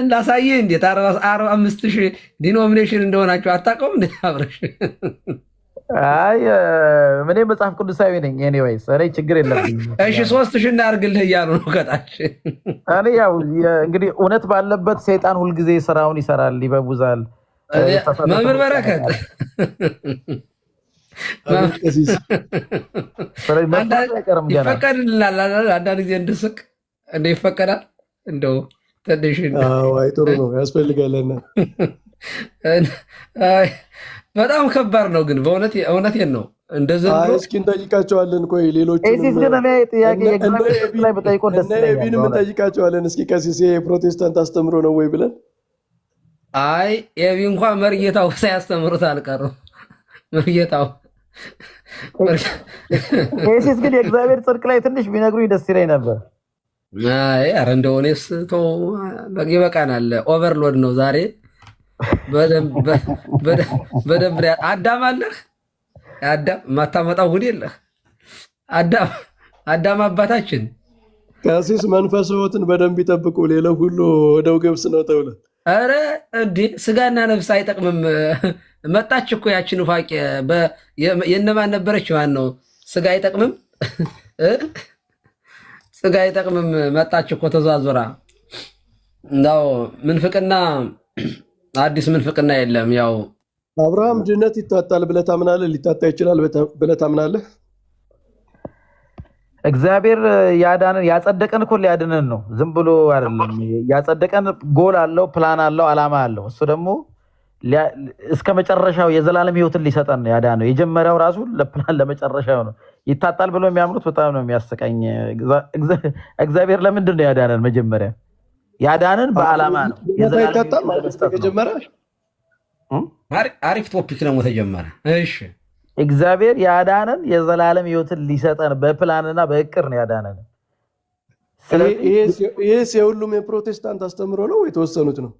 እንዳሳየህ እንዴት 45,000 ዲኖሚኔሽን እንደሆናቸው አታውቀውም? እንዴ አብረሽ? አይ እኔ መጽሐፍ ቅዱሳዊ ነኝ። ኤኒዌይስ እኔ ችግር የለብኝም። እሺ 3,000 እናድርግልህ እያሉ ነው ከታች። እኔ ያው እንግዲህ እውነት ባለበት ሰይጣን ሁልጊዜ ስራውን ይሰራል፣ ይበቡዛል። መምህር በረከት ይፈቀድልናል አንዳንድ ጊዜ እንድስቅ እንደ ይፈቀዳል እንደው ትንሽ ጥሩ ነው ያስፈልጋለን። በጣም ከባድ ነው ግን በእውነት እውነቴን ነው። እንደዚህ እስኪ እንጠይቃቸዋለን። ቆይ ሌሎችንም እንጠይቃቸዋለን። እስኪ ቀሲስ የፕሮቴስታንት አስተምሮ ነው ወይ ብለን። አይ ኤቢ እንኳን መርጌታው ሳያስተምሩት አልቀሩም። መርጌታው ቀሲስ ግን የእግዚአብሔር ጽድቅ ላይ ትንሽ ቢነግሩኝ ደስ ይለኝ ነበር። አይ ኧረ እንደው እኔስ ተው ይበቃናል። ኦቨርሎድ ነው ዛሬ። በደንብ አዳም አለህ። አዳም የማታመጣው ጉድ የለህ። አዳም አባታችን ቀሲስ መንፈስዎትን በደንብ ይጠብቁ። ሌላው ሁሉ ወደው ገብስ ነው ተብለ። ኧረ እንዴ ስጋና ነፍስ አይጠቅምም። መጣች እኮ ያችን ፋቄ የእነማን ነበረች? ማን ነው? ስጋ አይጠቅምም፣ ስጋ አይጠቅምም። መጣች እኮ ተዟዙራ። እንዳው ምንፍቅና አዲስ ምንፍቅና የለም። ያው አብርሃም ድነት ይታጣል ብለህ ታምናለህ? ሊታጣ ይችላል ብለህ ታምናለህ? እግዚአብሔር ያዳነን ያጸደቀን እኮ ሊያድነን ነው። ዝም ብሎ አይደለም። ያጸደቀን ጎል አለው፣ ፕላን አለው፣ አላማ አለው። እሱ ደግሞ እስከ መጨረሻው የዘላለም ሕይወትን ሊሰጠን ነው ያዳነው። የጀመሪያው ራሱ ለፕላን ለመጨረሻው ነው። ይታጣል ብሎ የሚያምኑት በጣም ነው የሚያስቀኝ። እግዚአብሔር ለምንድን ነው ያዳነን? መጀመሪያ ያዳነን በአላማ ነው። አሪፍ ቶፒክ ደግሞ ተጀመረ። እሺ እግዚአብሔር ያዳነን የዘላለም ሕይወትን ሊሰጠን በፕላንና በእቅር ነው ያዳነን። ይሄ የሁሉም የፕሮቴስታንት አስተምሮ ነው የተወሰኑት ነው?